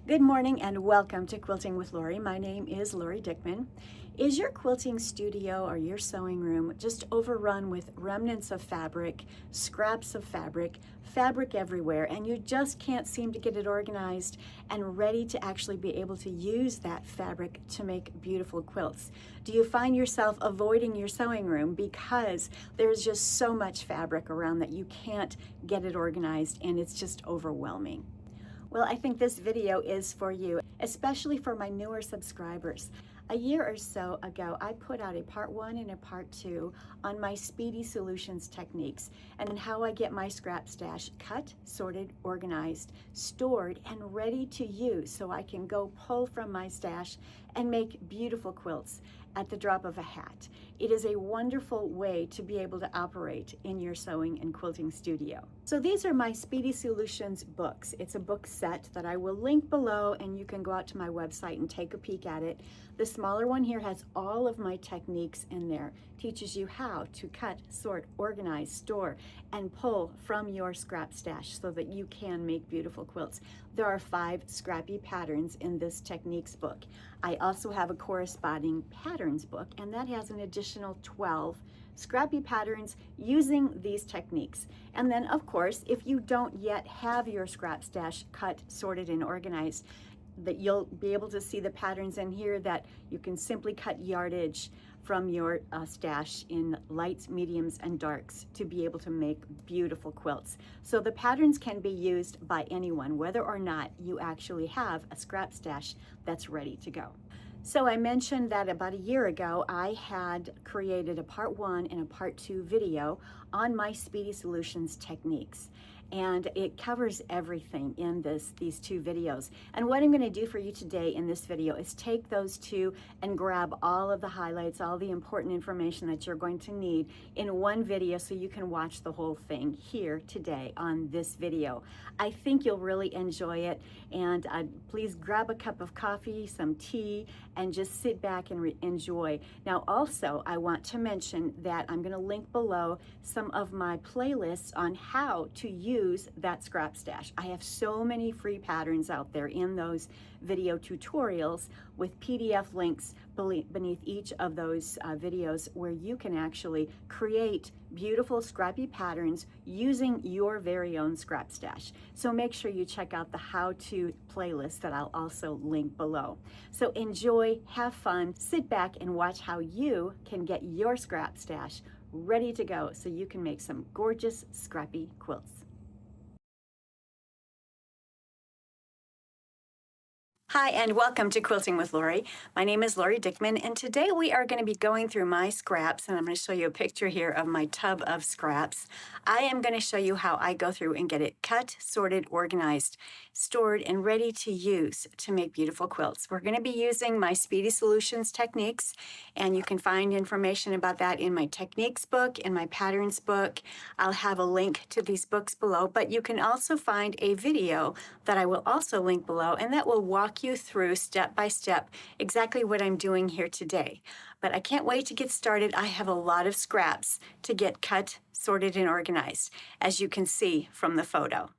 Good morning and welcome to Quilting with Lori. My name is Lori Dickman. Is your quilting studio or your sewing room just overrun with remnants of fabric, scraps of fabric, fabric everywhere, and you just can't seem to get it organized and ready to actually be able to use that fabric to make beautiful quilts? Do you find yourself avoiding your sewing room because there's just so much fabric around that you can't get it organized and it's just overwhelming? Well, I think this video is for you, especially for my newer subscribers. A year or so ago, I put out a part 1 and a part 2 on my Speedy Solutions Techniques and how I get my scrap stash cut, sorted, organized, stored, and ready to use so I can go pull from my stash and make beautiful quilts at the drop of a hat. It is a wonderful way to be able to operate in your sewing and quilting studio. So these are my Speedy Solutions books. It's a book set that I will link below, and you can go out to my website and take a peek at it. The smaller one here has all of my techniques in there. Teaches you how to cut, sort, organize, store, and pull from your scrap stash so that you can make beautiful quilts. There are 5 scrappy patterns in this techniques book. I also have a corresponding patterns book, and that has an additional 12 scrappy patterns using these techniques. And then, of course, if you don't yet have your scrap stash cut, sorted, and organized, that you'll be able to see the patterns in here that you can simply cut yardage from your stash in lights, mediums, and darks to be able to make beautiful quilts. So the patterns can be used by anyone, whether or not you actually have a scrap stash that's ready to go. So I mentioned that about a year ago, I had created a part 1 and a part 2 video on my Speedy Solutions techniques. And it covers everything in these 2 videos. And what I'm going to do for you today in this video is take those 2 and grab all of the highlights, all the important information that you're going to need in one video so you can watch the whole thing here today on this video. I think you'll really enjoy it, and please grab a cup of coffee, some tea, and just sit back and enjoy. Now also, I want to mention that I'm going to link below some of my playlists on how to use that scrap stash. I have so many free patterns out there in those video tutorials with PDF links beneath each of those videos where you can actually create beautiful scrappy patterns using your very own scrap stash. So make sure you check out the how-to playlist that I'll also link below. So enjoy, have fun, sit back and watch how you can get your scrap stash ready to go so you can make some gorgeous scrappy quilts. Hi, and welcome to Quilting with Lori. My name is Lori Dickman, and today we are going to be going through my scraps, and I'm going to show you a picture here of my tub of scraps. I am going to show you how I go through and get it cut, sorted, organized, stored, and ready to use to make beautiful quilts. We're going to be using my Speedy Solutions techniques, and you can find information about that in my techniques book, in my patterns book. I'll have a link to these books below, but you can also find a video that I will also link below, and that will walk you through step by step exactly what I'm doing here today. But I can't wait to get started. I have a lot of scraps to get cut, sorted, and organized, as you can see from the photo.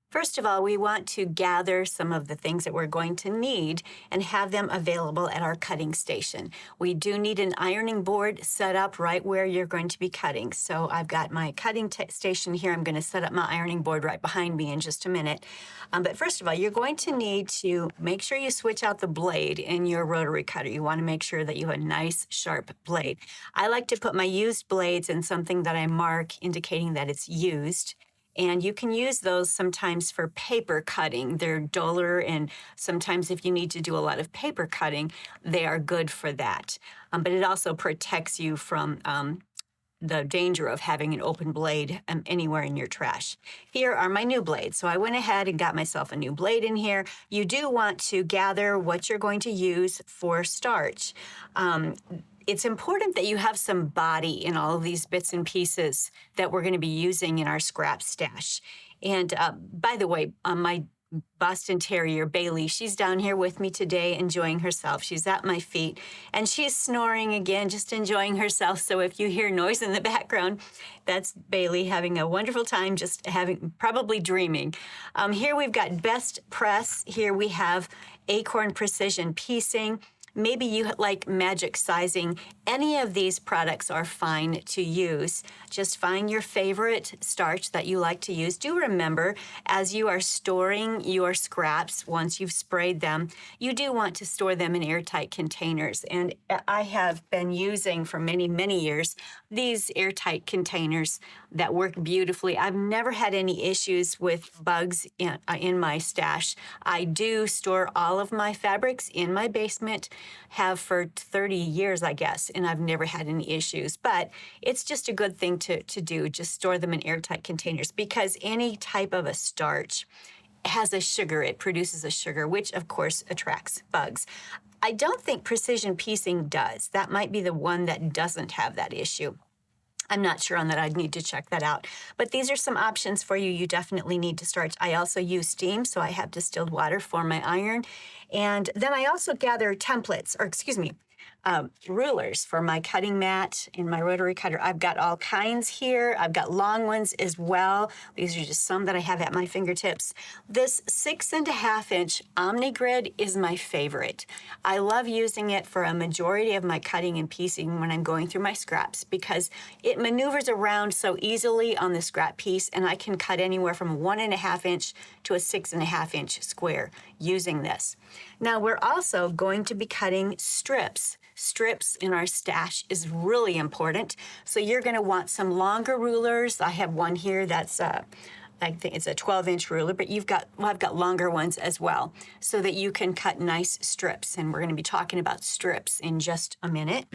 First of all, we want to gather some of the things that we're going to need and have them available at our cutting station. We do need an ironing board set up right where you're going to be cutting. So I've got my cutting station here. I'm going to set up my ironing board right behind me in just a minute. But first of all, you're going to need to make sure you switch out the blade in your rotary cutter. You want to make sure that you have a nice sharp blade. I like to put my used blades in something that I mark indicating that it's used. And you can use those sometimes for paper cutting. They're duller, and sometimes if you need to do a lot of paper cutting, they are good for that. But it also protects you from the danger of having an open blade anywhere in your trash. Here are my new blades. So I went ahead and got myself a new blade in here. You do want to gather what you're going to use for starch. It's important that you have some body in all of these bits and pieces that we're going to be using in our scrap stash. And by the way, my Boston Terrier, Bailey. She's down here with me today enjoying herself. She's at my feet and she's snoring again, just enjoying herself. So if you hear noise in the background, that's Bailey having a wonderful time, just probably dreaming. Here we've got Best Press. Here we have Acorn Precision Piecing. Maybe you like magic sizing. Any of these products are fine to use. Just find your favorite starch that you like to use. Do remember, as you are storing your scraps, once you've sprayed them, you do want to store them in airtight containers. And I have been using for many, many years these airtight containers that work beautifully. I've never had any issues with bugs in my stash. I do store all of my fabrics in my basement, have for 30 years, I guess, and I've never had any issues. But it's just a good thing to do, just store them in airtight containers, because any type of a starch has a sugar. It produces a sugar, which of course attracts bugs. I don't think precision piecing does. That might be the one that doesn't have that issue. I'm not sure on that. I'd need to check that out. But these are some options for you. You definitely need to start. I also use steam, so I have distilled water for my iron. And then I also gather templates, or excuse me, rulers for my cutting mat and my rotary cutter. I've got all kinds here. I've got long ones as well. These are just some that I have at my fingertips. This 6.5-inch Omni Grid is my favorite. I love using it for a majority of my cutting and piecing when I'm going through my scraps, because it maneuvers around so easily on the scrap piece, and I can cut anywhere from 1.5-inch to a 6.5-inch square using this. Now we're also going to be cutting strips. Strips in our stash is really important. So you're going to want some longer rulers. I have one here that's I think it's a 12-inch ruler, but I've got longer ones as well, so that you can cut nice strips. And we're going to be talking about strips in just a minute.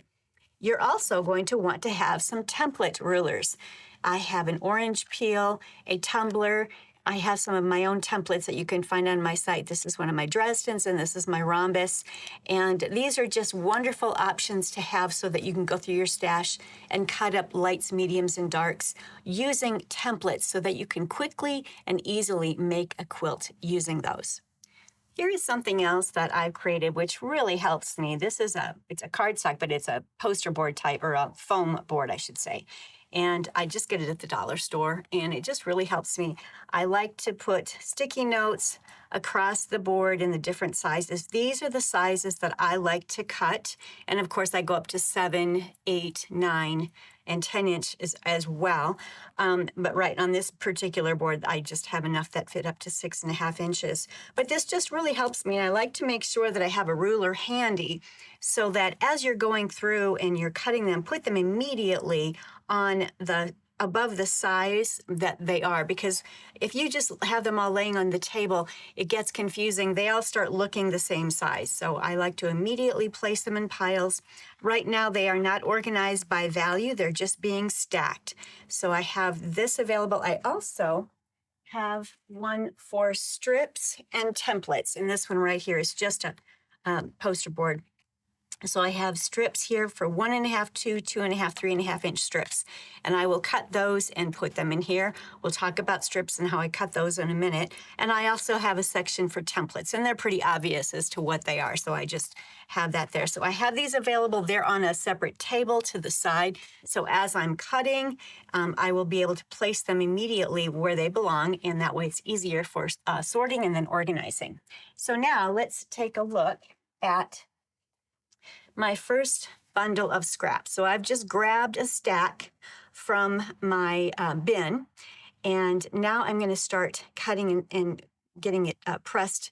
You're also going to want to have some template rulers. I have an orange peel, a tumbler. I have some of my own templates that you can find on my site. This is one of my Dresdens, and this is my rhombus. And these are just wonderful options to have so that you can go through your stash and cut up lights, mediums, and darks using templates so that you can quickly and easily make a quilt using those. Here is something else that I've created, which really helps me. It's a cardstock, but it's a poster board type, or a foam board, I should say. And I just get it at the dollar store, and it just really helps me. I like to put sticky notes across the board in the different sizes. These are the sizes that I like to cut. And of course, I go up to 7, 8, 9, and 10 inches as well. But right on this particular board, I just have enough that fit up to 6.5 inches. But this just really helps me. And I like to make sure that I have a ruler handy so that as you're going through and you're cutting them, put them immediately on above the size that they are, because if you just have them all laying on the table, it gets confusing. They all start looking the same size. So I like to immediately place them in piles. Right now, they are not organized by value. They're just being stacked. So I have this available. I also have one for strips and templates. And this one right here is just a poster board. So I have strips here for 1.5, 2, 2.5, 3.5 inch strips. And I will cut those and put them in here. We'll talk about strips and how I cut those in a minute. And I also have a section for templates, and they're pretty obvious as to what they are. So I just have that there. So I have these available. They're on a separate table to the side. So as I'm cutting, I will be able to place them immediately where they belong. And that way it's easier for sorting and then organizing. So now let's take a look at my first bundle of scraps. So I've just grabbed a stack from my bin, and now I'm going to start cutting and getting it pressed,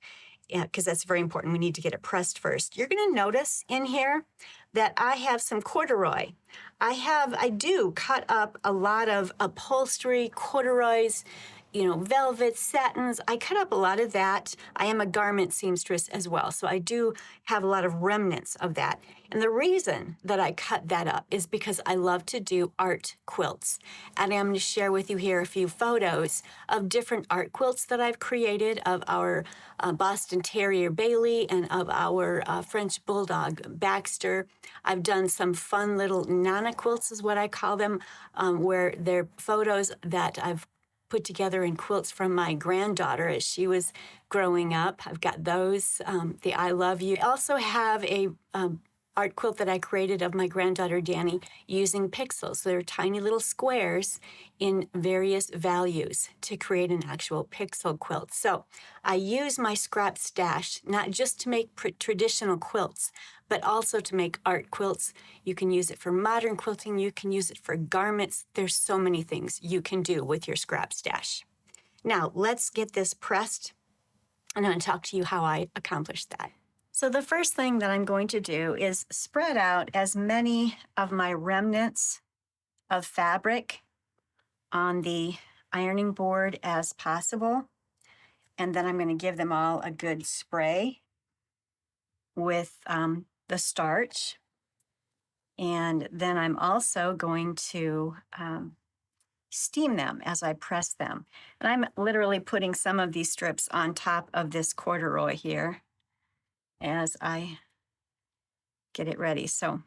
because that's very important. We need to get it pressed first. You're going to notice in here that I have some corduroy. I do cut up a lot of upholstery, corduroys, velvet, satins. I cut up a lot of that. I am a garment seamstress as well, so I do have a lot of remnants of that. And the reason that I cut that up is because I love to do art quilts. And I'm going to share with you here a few photos of different art quilts that I've created, of our Boston Terrier Bailey and of our French Bulldog Baxter. I've done some fun little Nana quilts is what I call them, where they're photos that I've put together in quilts from my granddaughter as she was growing up. I've got those, the I Love You. I also have a art quilt that I created of my granddaughter Danny using pixels. So they're tiny little squares in various values to create an actual pixel quilt. So I use my scrap stash not just to make traditional quilts, but also to make art quilts. You can use it for modern quilting. You can use it for garments. There's so many things you can do with your scrap stash. Now, let's get this pressed, and I'm going to talk to you how I accomplished that. So the first thing that I'm going to do is spread out as many of my remnants of fabric on the ironing board as possible. And then I'm going to give them all a good spray with the starch. And then I'm also going to steam them as I press them. And I'm literally putting some of these strips on top of this corduroy here as I get it ready. So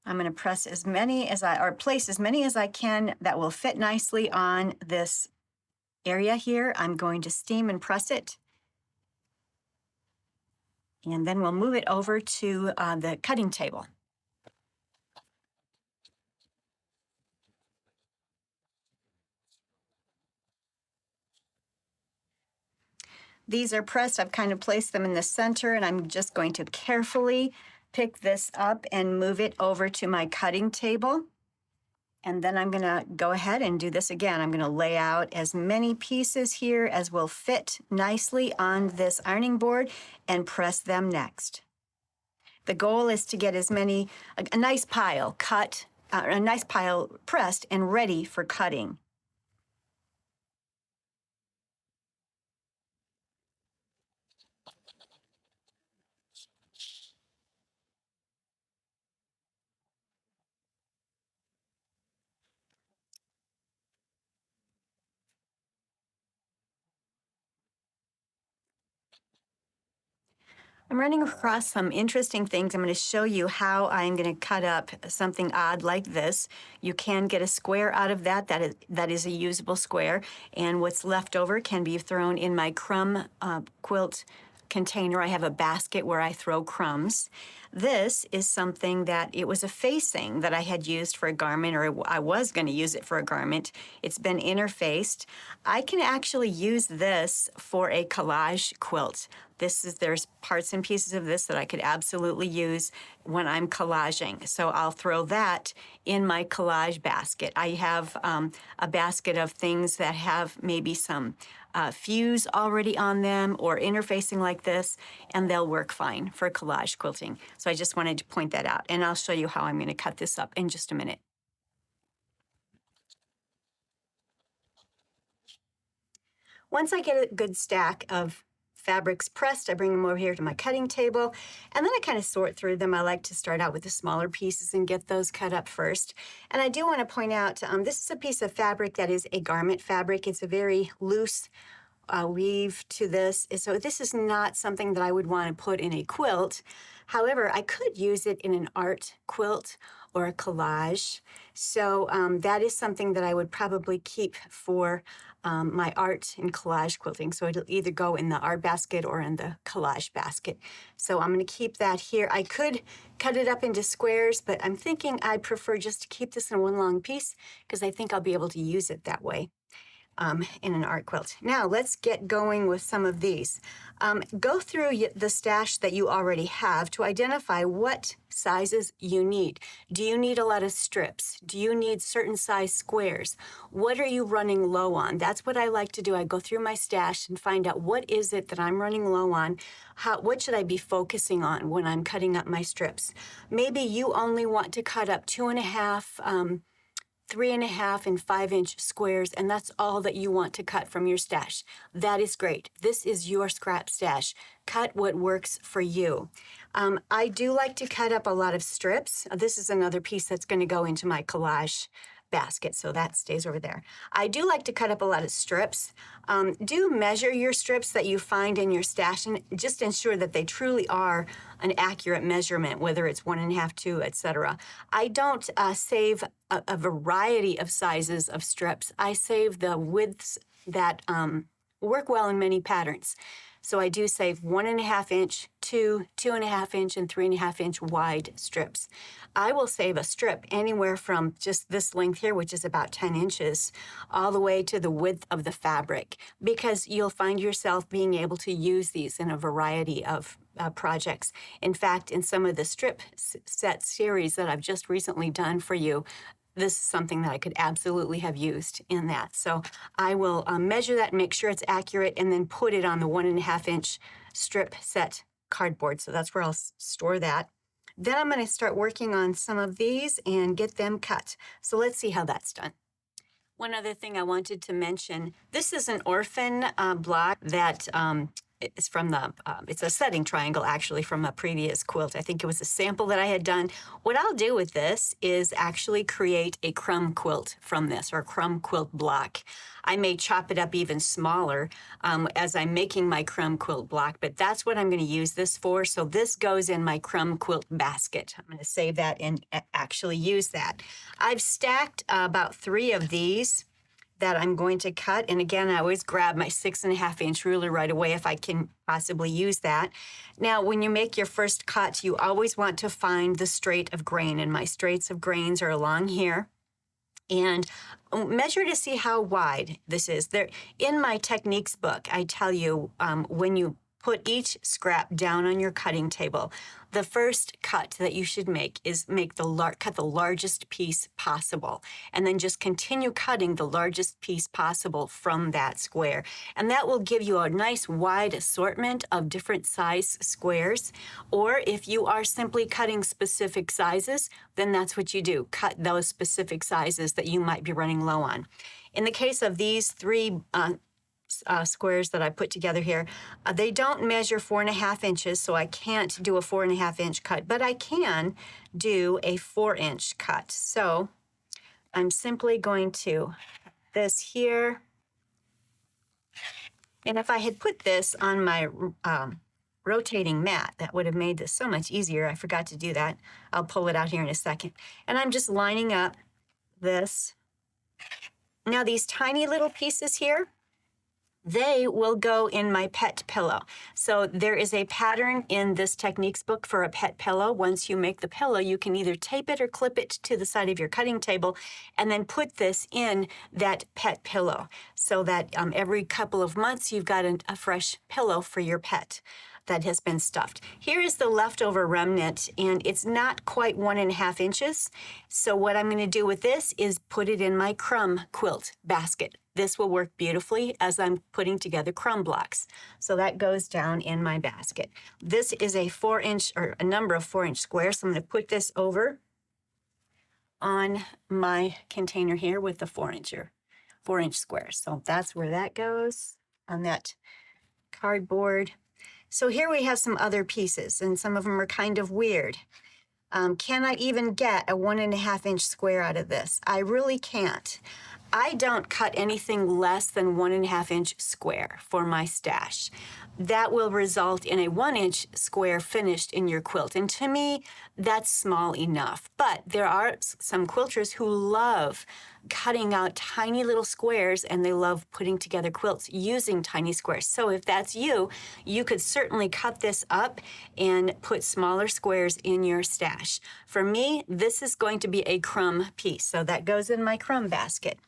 I'm going to press as many as or place as many as I can that will fit nicely on this area here. I'm going to steam and press it. And then we'll move it over to the cutting table. These are pressed. I've kind of placed them in the center, and I'm just going to carefully pick this up and move it over to my cutting table. And then I'm going to go ahead and do this again. I'm going to lay out as many pieces here as will fit nicely on this ironing board and press them next. The goal is to get as many, a nice pile cut, a nice pile pressed and ready for cutting. I'm running across some interesting things. I'm going to show you how I'm going to cut up something odd like this. You can get a square out of that. That is a usable square. And what's left over can be thrown in my crumb quilt container. I have a basket where I throw crumbs. This is something that it was a facing that I had used for a garment, or I was going to use it for a garment. It's been interfaced. I can actually use this for a collage quilt. There's parts and pieces of this that I could absolutely use when I'm collaging. So I'll throw that in my collage basket. I have a basket of things that have maybe some fuse already on them or interfacing like this, and they'll work fine for collage quilting. So I just wanted to point that out, and I'll show you how I'm going to cut this up in just a minute. Once I get a good stack of fabrics pressed, I bring them over here to my cutting table, and then I kind of sort through them. I like to start out with the smaller pieces and get those cut up first. And I do want to point out, this is a piece of fabric that is a garment fabric. It's a very loose weave to this. So this is not something that I would want to put in a quilt. However, I could use it in an art quilt or a collage. So that is something that I would probably keep for my art and collage quilting. So it'll either go in the art basket or in the collage basket. So I'm going to keep that here. I could cut it up into squares, but I'm thinking I'd prefer just to keep this in one long piece because I think I'll be able to use it that way. In an art quilt. Now let's get going with some of these. Go through the stash that you already have to identify what sizes you need. Do you need a lot of strips? Do you need certain size squares? What are you running low on? That's what I like to do. I go through my stash and find out what is it that I'm running low on. What should I be focusing on when I'm cutting up my strips? Maybe you only want to cut up 2.5 3.5 and 5-inch squares, and that's all that you want to cut from your stash. That is great. This is your scrap stash. Cut what works for you. I do like to cut up a lot of strips. This is another piece that's going to go into my collage basket, so that stays over there. I do like to cut up a lot of strips. Do measure your strips that you find in your stash and just ensure that they truly are an accurate measurement, whether it's 1.5, 2, etc. I don't save a variety of sizes of strips. I save the widths that work well in many patterns. So I do save 1.5 inch, 2, 2.5 inch, and 3.5 inch wide strips. I will save a strip anywhere from just this length here, which is about 10 inches, all the way to the width of the fabric, because you'll find yourself being able to use these in a variety of projects. In fact, in some of the strip set series that I've just recently done for you, this is something that I could absolutely have used in that. So I will measure that and make sure it's accurate and then put it on the 1.5 inch strip set cardboard. So that's where I'll store that. Then I'm going to start working on some of these and get them cut. So let's see how that's done. One other thing I wanted to mention, this is an orphan block that it's from the, it's a setting triangle actually from a previous quilt. I think it was a sample that I had done. What I'll do with this is actually create a crumb quilt from this, or a crumb quilt block. I may chop it up even smaller as I'm making my crumb quilt block, but that's what I'm going to use this for. So this goes in my crumb quilt basket. I'm going to save that and actually use that. I've stacked about 3 of these that I'm going to cut. And again, I always grab my 6.5 inch ruler right away if I can possibly use that. Now, when you make your first cut, you always want to find the straight of grain. And my straights of grains are along here. And measure to see how wide this is. There, in my techniques book, I tell you when you put each scrap down on your cutting table, the first cut that you should make is cut the largest piece possible, and then just continue cutting the largest piece possible from that square. And that will give you a nice wide assortment of different size squares. Or if you are simply cutting specific sizes, then that's what you do. Cut those specific sizes that you might be running low on. In the case of these 3 squares that I put together here, they don't measure 4.5 inches, so I can't do a 4.5 inch cut, but I can do a 4 inch cut. So I'm simply going to cut this here. And if I had put this on my rotating mat, that would have made this so much easier. I forgot to do that. I'll pull it out here in a second. And I'm just lining up this. Now these tiny little pieces here, they will go in my pet pillow. So there is a pattern in this techniques book for a pet pillow. Once you make the pillow, you can either tape it or clip it to the side of your cutting table and then put this in that pet pillow so that every couple of months you've got a fresh pillow for your pet that has been stuffed. Here is the leftover remnant, and it's not quite 1.5 inches. So what I'm going to do with this is put it in my crumb quilt basket. This will work beautifully as I'm putting together crumb blocks. So that goes down in my basket. This is a 4 inch, or a number of 4 inch squares. So I'm going to put this over on my container here with the 4 inch squares. So that's where that goes on that cardboard. So here we have some other pieces, and some of them are kind of weird. Can I even get a 1.5 inch square out of this? I really can't. I don't cut anything less than 1.5 inch square for my stash. That will result in a 1 inch square finished in your quilt. And to me, that's small enough. But there are some quilters who love cutting out tiny little squares, and they love putting together quilts using tiny squares. So if that's you, you could certainly cut this up and put smaller squares in your stash. For me, this is going to be a crumb piece. So that goes in my crumb basket.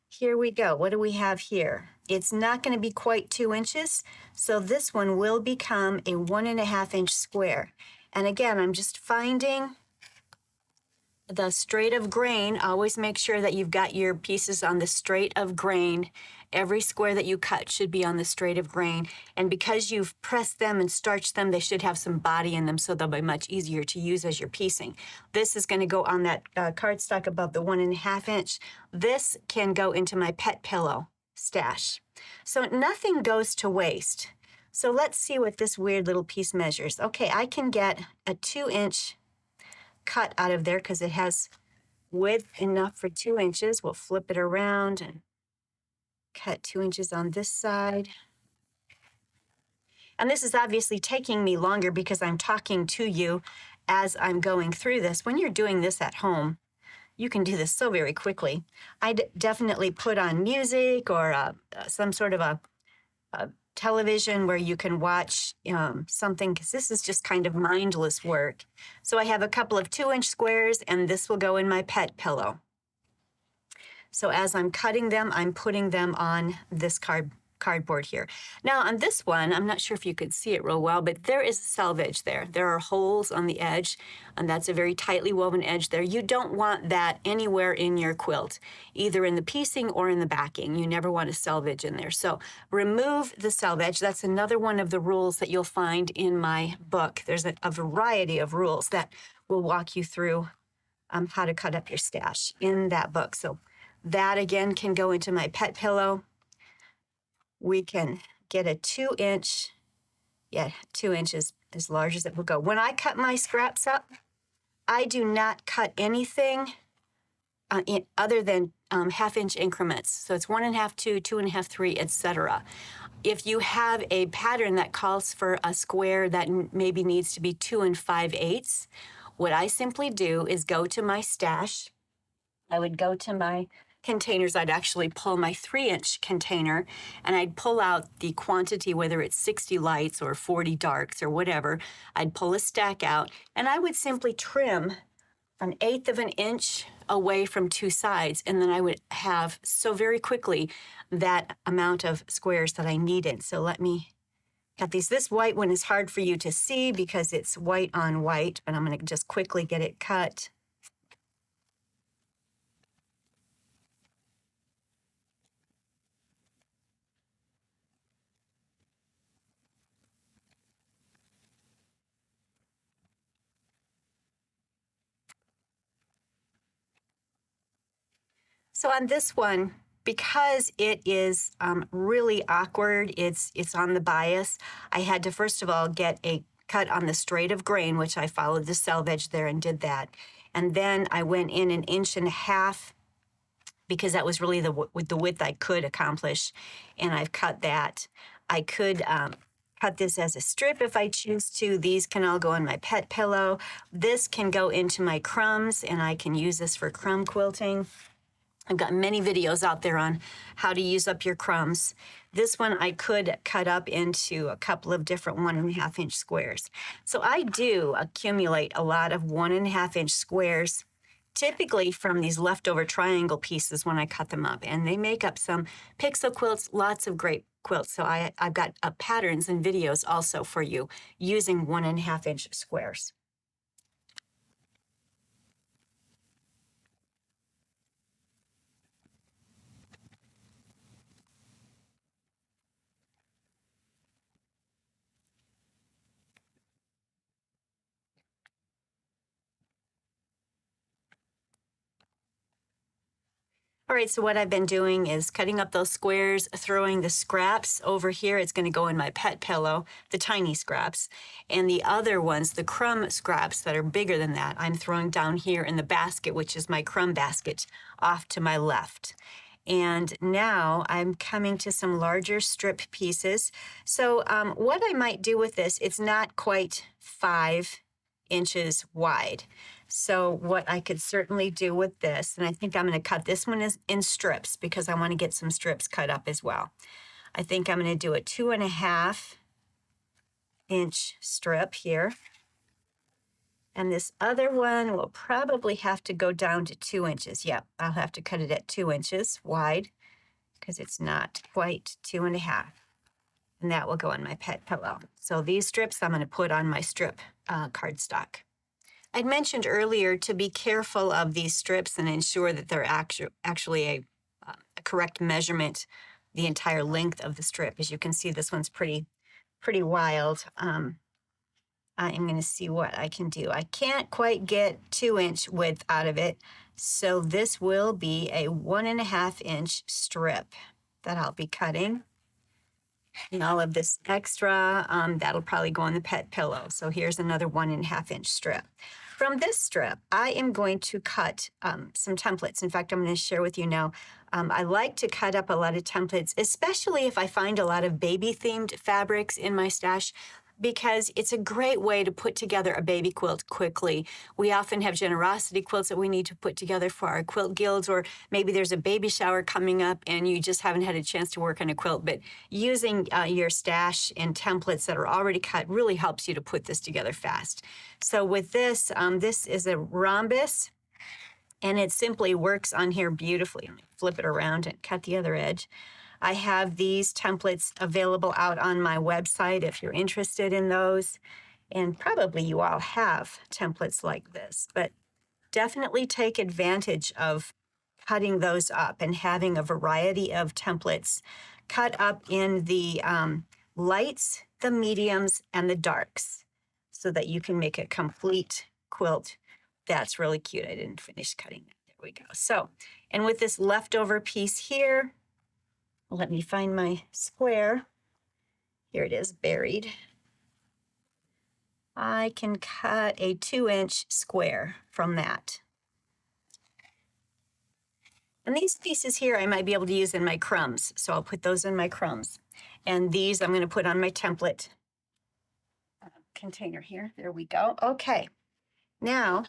Here we go. What do we have here? It's not going to be quite 2 inches, so this one will become a 1.5 inch square. And again, I'm just finding the straight of grain. Always make sure that you've got your pieces on the straight of grain. Every square that you cut should be on the straight of grain. And because you've pressed them and starched them, they should have some body in them, so they'll be much easier to use as you're piecing. This is going to go on that cardstock above the 1.5 inch. This can go into my pet pillow stash. So nothing goes to waste. So let's see what this weird little piece measures. Okay, I can get a 2 inch cut out of there because it has width enough for 2 inches. We'll flip it around and cut 2 inches on this side. And this is obviously taking me longer because I'm talking to you as I'm going through this. When you're doing this at home, you can do this so very quickly. I'd definitely put on music or some sort of a television where you can watch something, because this is just kind of mindless work. So I have a couple of 2-inch squares, and this will go in my pet pillow. So as I'm cutting them, I'm putting them on this cardboard here. Now on this one, I'm not sure if you could see it real well, but there is selvage there. There are holes on the edge, and that's a very tightly woven edge there. You don't want that anywhere in your quilt, either in the piecing or in the backing. You never want a selvage in there. So remove the selvage. That's another one of the rules that you'll find in my book. There's a variety of rules that will walk you through how to cut up your stash in that book. So that again can go into my pet pillow. We can get a 2-inch, 2 inches as large as it will go. When I cut my scraps up, I do not cut anything other than 1/2-inch increments. So it's 1.5, 2, 2.5, 3, etc. If you have a pattern that calls for a square that maybe needs to be 2 5/8, what I simply do is go to my stash. I would go to my containers. I'd actually pull my 3-inch container, and I'd pull out the quantity, whether it's 60 lights or 40 darks or whatever. I'd pull a stack out, and I would simply trim 1/8 of an inch away from 2 sides, and then I would have so very quickly that amount of squares that I needed. So let me cut these. This white one is hard for you to see because it's white on white, but I'm going to just quickly get it cut. So on this one, because it is really awkward, it's on the bias, I had to first of all get a cut on the straight of grain, which I followed the selvage there and did that. And then I went in 1.5 inches because that was really the width I could accomplish, and I've cut that. I could cut this as a strip if I choose to. These can all go on my pet pillow. This can go into my crumbs, and I can use this for crumb quilting. I've got many videos out there on how to use up your crumbs. This one I could cut up into a couple of different 1.5-inch squares. So I do accumulate a lot of 1.5-inch squares, typically from these leftover triangle pieces when I cut them up. And they make up some pixel quilts, lots of great quilts. So I've got patterns and videos also for you using 1.5-inch squares. All right, so what I've been doing is cutting up those squares, throwing the scraps over here. It's going to go in my pet pillow, the tiny scraps. And the other ones, the crumb scraps that are bigger than that, I'm throwing down here in the basket, which is my crumb basket, off to my left. And now I'm coming to some larger strip pieces. So what I might do with this, it's not quite 5 inches wide. So what I could certainly do with this, and I think I'm going to cut this one in strips because I want to get some strips cut up as well. I think I'm going to do a 2.5-inch strip here. And this other one will probably have to go down to 2 inches. Yep, I'll have to cut it at 2 inches wide because it's not quite 2.5. And that will go on my pet pillow. So these strips I'm going to put on my strip cardstock. I'd mentioned earlier to be careful of these strips and ensure that they're actually a correct measurement, the entire length of the strip. As you can see, this one's pretty wild. I'm going to see what I can do. I can't quite get 2-inch width out of it, so this will be a 1.5-inch strip that I'll be cutting. And all of this extra, that'll probably go on the pet pillow. So here's another 1.5-inch strip. From this strip, I am going to cut some templates. In fact, I'm going to share with you now. I like to cut up a lot of templates, especially if I find a lot of baby-themed fabrics in my stash, because it's a great way to put together a baby quilt quickly. We often have generosity quilts that we need to put together for our quilt guilds, or maybe there's a baby shower coming up and you just haven't had a chance to work on a quilt. But using your stash and templates that are already cut really helps you to put this together fast. So with this, this is a rhombus, and it simply works on here beautifully. Let me flip it around and cut the other edge. I have these templates available out on my website if you're interested in those. And probably you all have templates like this, but definitely take advantage of cutting those up and having a variety of templates cut up in the lights, the mediums, and the darks so that you can make a complete quilt. That's really cute. I didn't finish cutting that. There we go. So, and with this leftover piece here, let me find my square. Here it is, buried. I can cut a 2-inch square from that. And these pieces here I might be able to use in my crumbs, so I'll put those in my crumbs. And these I'm going to put on my template container here. There we go. Okay, now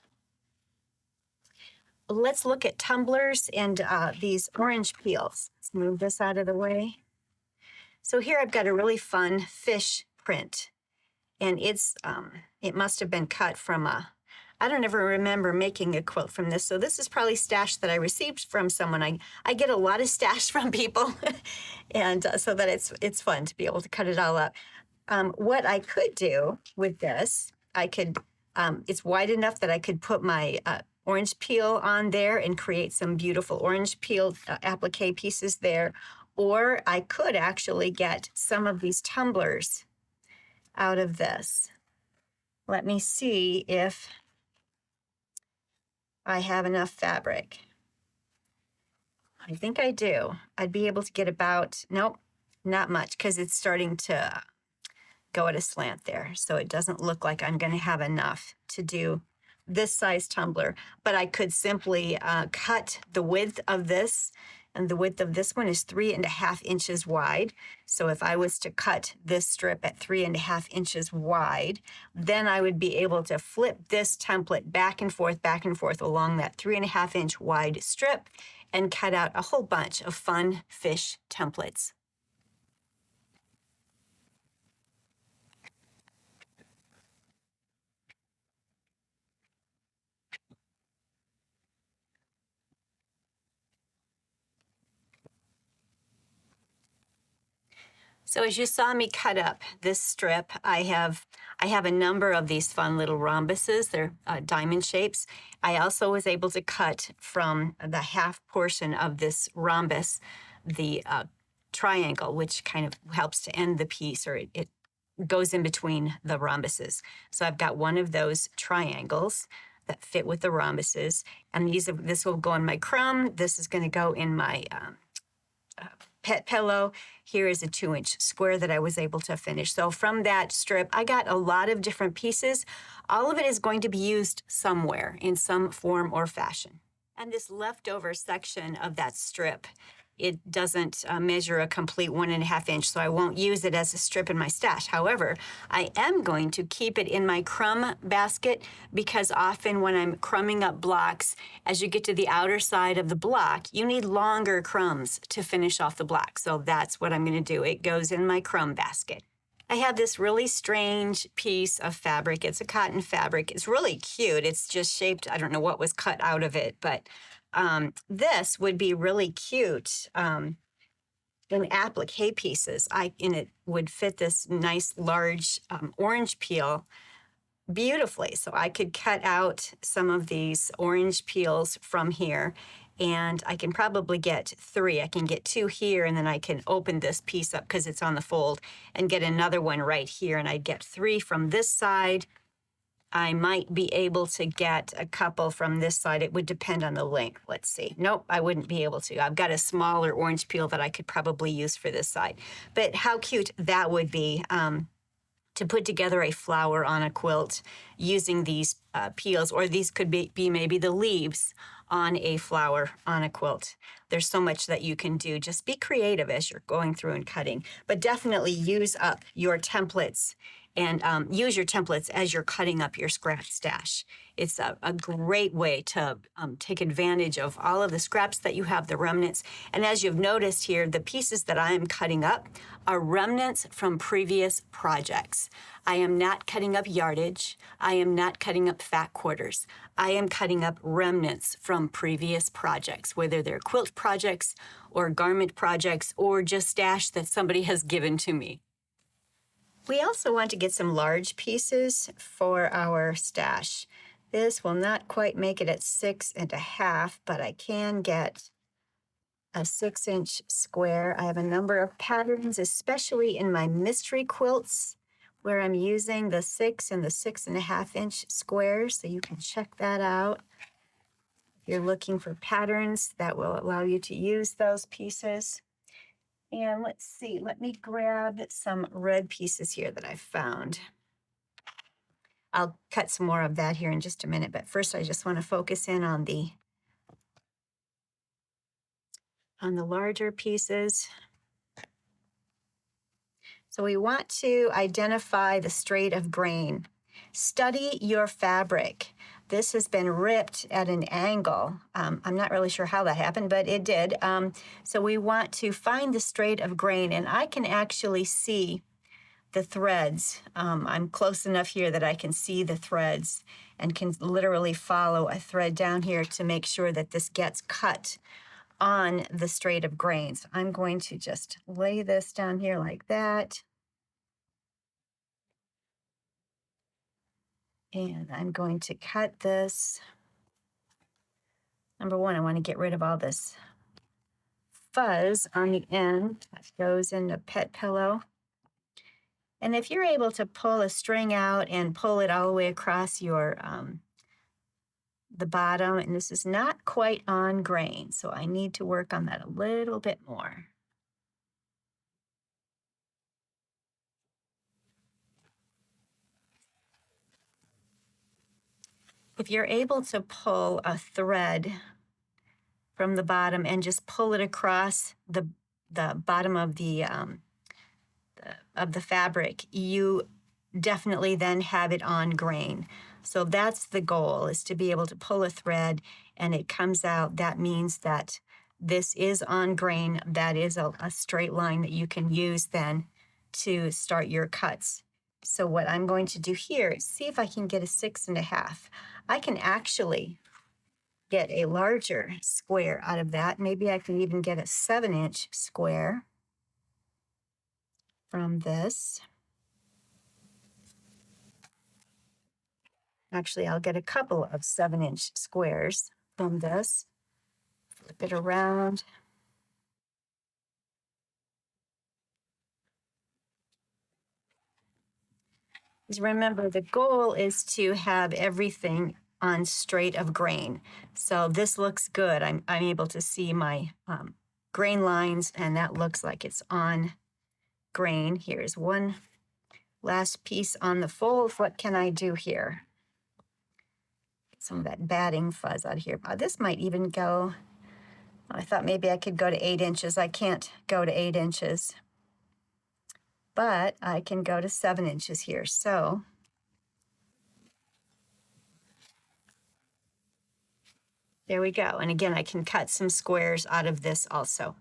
let's look at tumblers and these orange peels. Let's move this out of the way. So here I've got a really fun fish print, and it's it must have been cut from I don't ever remember making a quilt from this. So this is probably stash that I received from someone. I get a lot of stash from people, and so that it's fun to be able to cut it all up. What I could do with this, I could, it's wide enough that I could put my orange peel on there and create some beautiful orange peel applique pieces there. Or I could actually get some of these tumblers out of this. Let me see if I have enough fabric. I think I do. I'd be able to get about, nope, not much, because it's starting to go at a slant there. So it doesn't look like I'm going to have enough to do this size tumbler. But I could simply cut the width of this, and the width of this one is 3.5 inches wide. So if I was to cut this strip at 3.5 inches wide, then I would be able to flip this template back and forth along that 3.5 inch wide strip and cut out a whole bunch of fun fish templates. So as you saw me cut up this strip, I have a number of these fun little rhombuses. They're diamond shapes. I also was able to cut from the half portion of this rhombus the triangle, which kind of helps to end the piece, or it goes in between the rhombuses. So I've got one of those triangles that fit with the rhombuses, and this will go in my crumb. This is going to go in my pet pillow. Here is a 2-inch square that I was able to finish. So from that strip, I got a lot of different pieces. All of it is going to be used somewhere in some form or fashion. And this leftover section of that strip, it doesn't measure a complete 1.5 inch, so I won't use it as a strip in my stash. However, I am going to keep it in my crumb basket, because often when I'm crumbing up blocks, as you get to the outer side of the block, you need longer crumbs to finish off the block. So that's what I'm going to do. It goes in my crumb basket. I have this really strange piece of fabric. It's a cotton fabric. It's really cute. It's just shaped, I don't know what was cut out of it, but this would be really cute in applique pieces. And it would fit this nice large orange peel beautifully. So I could cut out some of these orange peels from here, and I can probably get 3. I can get 2 here, and then I can open this piece up because it's on the fold and get another one right here, and I'd get 3 from this side. I might be able to get a couple from this side. It would depend on the length. Let's see. Nope, I wouldn't be able to. I've got a smaller orange peel that I could probably use for this side. But how cute that would be to put together a flower on a quilt using these peels, or these could be maybe the leaves on a flower on a quilt. There's so much that you can do. Just be creative as you're going through and cutting, but definitely use up your templates and use your templates as you're cutting up your scrap stash. It's a great way to take advantage of all of the scraps that you have, the remnants. And as you've noticed here, the pieces that I am cutting up are remnants from previous projects. I am not cutting up yardage. I am not cutting up fat quarters. I am cutting up remnants from previous projects, whether they're quilt projects or garment projects or just stash that somebody has given to me. We also want to get some large pieces for our stash. This will not quite make it at 6.5, but I can get a 6-inch square. I have a number of patterns, especially in my mystery quilts, where I'm using the 6 and the 6.5-inch squares, so you can check that out. If you're looking for patterns that will allow you to use those pieces. And let's see, let me grab some red pieces here that I found. I'll cut some more of that here in just a minute, but first I just want to focus in on the larger pieces. So we want to identify the straight of grain. Study your fabric. This has been ripped at an angle. I'm not really sure how that happened, but it did. So we want to find the straight of grain, and I can actually see the threads. I'm close enough here that I can see the threads and can literally follow a thread down here to make sure that this gets cut on the straight of grains. I'm going to just lay this down here like that. And I'm going to cut this. Number one, I want to get rid of all this fuzz on the end that goes in the pet pillow. And if you're able to pull a string out and pull it all the way across your the bottom, and this is not quite on grain, so I need to work on that a little bit more. If you're able to pull a thread from the bottom and just pull it across the bottom of the fabric, you definitely then have it on grain. So that's the goal, is to be able to pull a thread and it comes out. That means that this is on grain. That is a straight line that you can use then to start your cuts. So what I'm going to do here is see if I can get a 6.5. I can actually get a larger square out of that. Maybe I can even get a 7-inch square from this. Actually, I'll get a couple of 7-inch squares from this. Flip it around. Because remember, the goal is to have everything on straight of grain. So this looks good. I'm able to see my grain lines, and that looks like it's on grain. Here's one last piece on the fold. What can I do here? Get some of that batting fuzz out of here. This might even go, I thought maybe I could go to 8 inches. I can't go to 8 inches, but I can go to 7 inches here. So there we go. And again, I can cut some squares out of this also.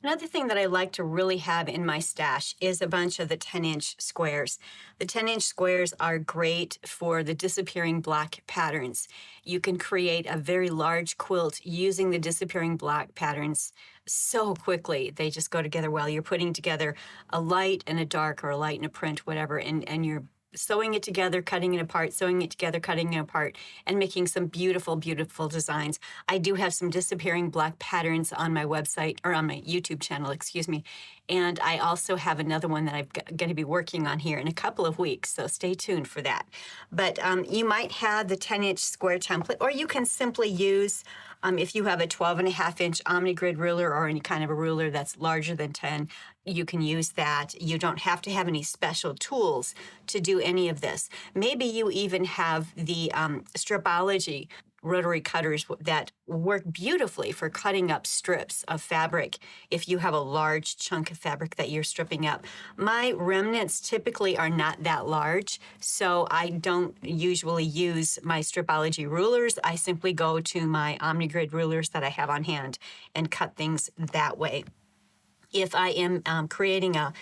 Another thing that I like to really have in my stash is a bunch of the 10-inch squares. The 10-inch squares are great for the disappearing black patterns. You can create a very large quilt using the disappearing black patterns so quickly. They just go together well. You're putting together a light and a dark, or a light and a print, whatever, and you're sewing it together, cutting it apart, sewing it together, cutting it apart, and making some beautiful, beautiful designs. I do have some disappearing black patterns on my website, or on my YouTube channel, excuse me. And I also have another one that I'm going to be working on here in a couple of weeks, so stay tuned for that. But you might have the 10-inch square template, or you can simply use, if you have a 12.5-inch OmniGrid ruler or any kind of a ruler that's larger than 10, you can use that. You don't have to have any special tools to do any of this. Maybe you even have the stripology rotary cutters that work beautifully for cutting up strips of fabric if you have a large chunk of fabric that you're stripping up. My remnants typically are not that large, so I don't usually use my stripology rulers. I simply go to my OmniGrid rulers that I have on hand and cut things that way. If I am creating a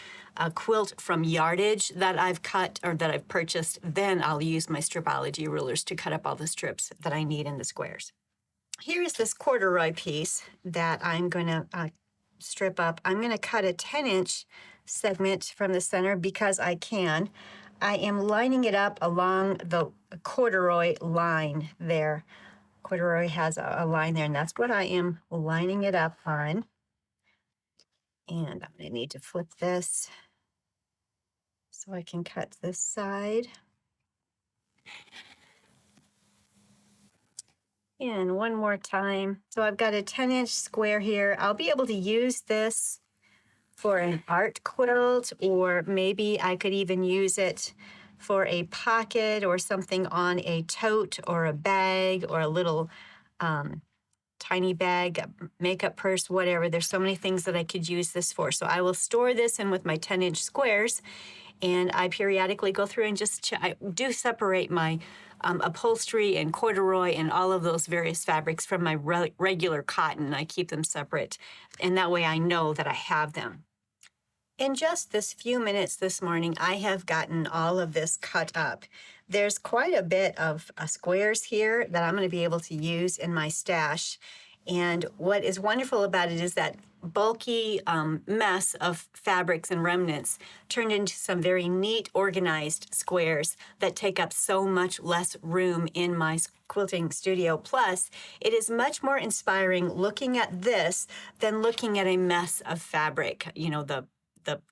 quilt from yardage that I've cut or that I've purchased, then I'll use my stripology rulers to cut up all the strips that I need in the squares. Here is this corduroy piece that I'm going to strip up. I'm going to cut a 10-inch segment from the center because I can. I am lining it up along the corduroy line there. Corduroy has a line there, and that's what I am lining it up on. And I'm going to need to flip this so I can cut this side. And one more time. So I've got a 10-inch square here. I'll be able to use this for an art quilt, or maybe I could even use it for a pocket or something on a tote or a bag or a little tiny bag, makeup purse, whatever. There's so many things that I could use this for. So I will store this in with my 10-inch squares, and I periodically go through and just I do separate my upholstery and corduroy and all of those various fabrics from my regular cotton. I keep them separate, and that way I know that I have them. In just this few minutes this morning, I have gotten all of this cut up. There's quite a bit of squares here that I'm going to be able to use in my stash. And what is wonderful about it is that bulky mess of fabrics and remnants turned into some very neat, organized squares that take up so much less room in my quilting studio. Plus, it is much more inspiring looking at this than looking at a mess of fabric. You know, the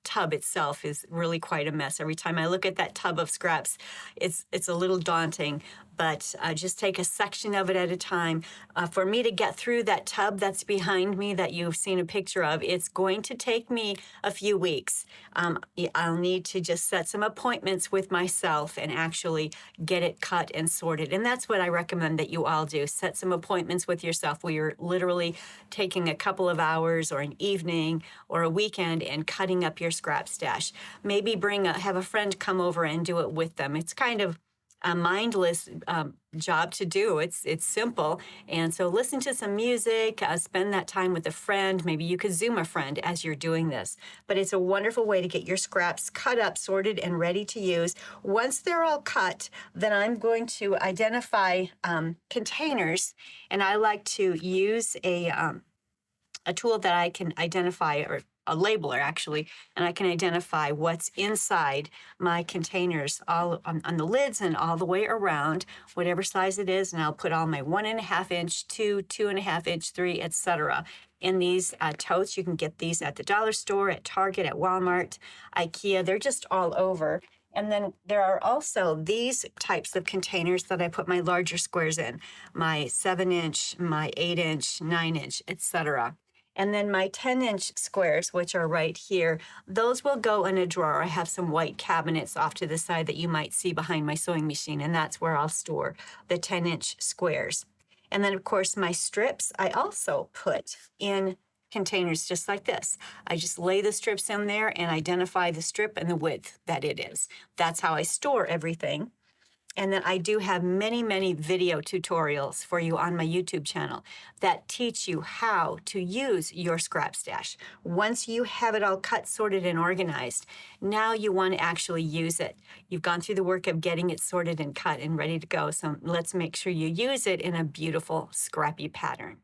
tub itself is really quite a mess. Every time I look at that tub of scraps, it's a little daunting, but just take a section of it at a time. For me to get through that tub that's behind me that you've seen a picture of, it's going to take me a few weeks. I'll need to just set some appointments with myself and actually get it cut and sorted. And that's what I recommend that you all do. Set some appointments with yourself where you're literally taking a couple of hours or an evening or a weekend and cutting up your scrap stash. Maybe have a friend come over and do it with them. It's kind of a mindless job to do. It's simple. And so listen to some music, spend that time with a friend. Maybe you could Zoom a friend as you're doing this. But it's a wonderful way to get your scraps cut up, sorted, and ready to use. Once they're all cut, then I'm going to identify containers. And I like to use a tool that I can identify, or a labeler actually, and I can identify what's inside my containers all on the lids and all the way around, whatever size it is, and I'll put all my 1.5 inch, 2.5 inch, 3, etc. in these totes. You can get these at the dollar store, at Target, at Walmart, IKEA. They're just all over. And then there are also these types of containers that I put my larger squares in, my 7-inch, my 8-inch, 9-inch, etc. And then my 10-inch squares, which are right here, those will go in a drawer. I have some white cabinets off to the side that you might see behind my sewing machine, and that's where I'll store the 10-inch squares. And then, of course, my strips, I also put in containers just like this. I just lay the strips in there and identify the strip and the width that it is. That's how I store everything. And then I do have many, many video tutorials for you on my YouTube channel that teach you how to use your scrap stash. Once you have it all cut, sorted, and organized, now you want to actually use it. You've gone through the work of getting it sorted and cut and ready to go. So let's make sure you use it in a beautiful, scrappy pattern.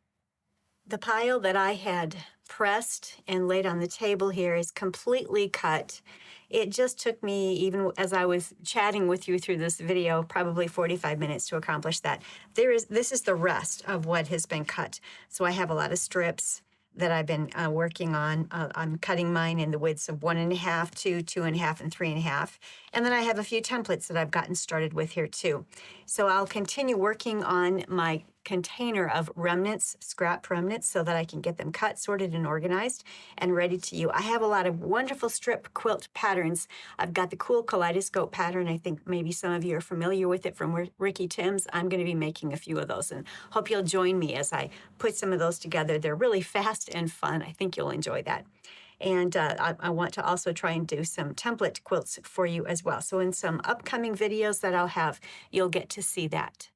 The pile that I had pressed and laid on the table here is completely cut. It just took me, even as I was chatting with you through this video, probably 45 minutes to accomplish that. This is the rest of what has been cut. So I have a lot of strips that I've been working on. I'm cutting mine in the widths of 1.5, 2, 2.5, and 3.5. And then I have a few templates that I've gotten started with here too. So I'll continue working on my container of remnants, scrap remnants, so that I can get them cut, sorted, and organized and ready to use. I have a lot of wonderful strip quilt patterns. I've got the cool kaleidoscope pattern. I think maybe some of you are familiar with it from Ricky Timms. I'm going to be making a few of those, and hope you'll join me as I put some of those together. They're really fast and fun. I think you'll enjoy that. And I want to also try and do some template quilts for you as well. So in some upcoming videos that I'll have, you'll get to see that.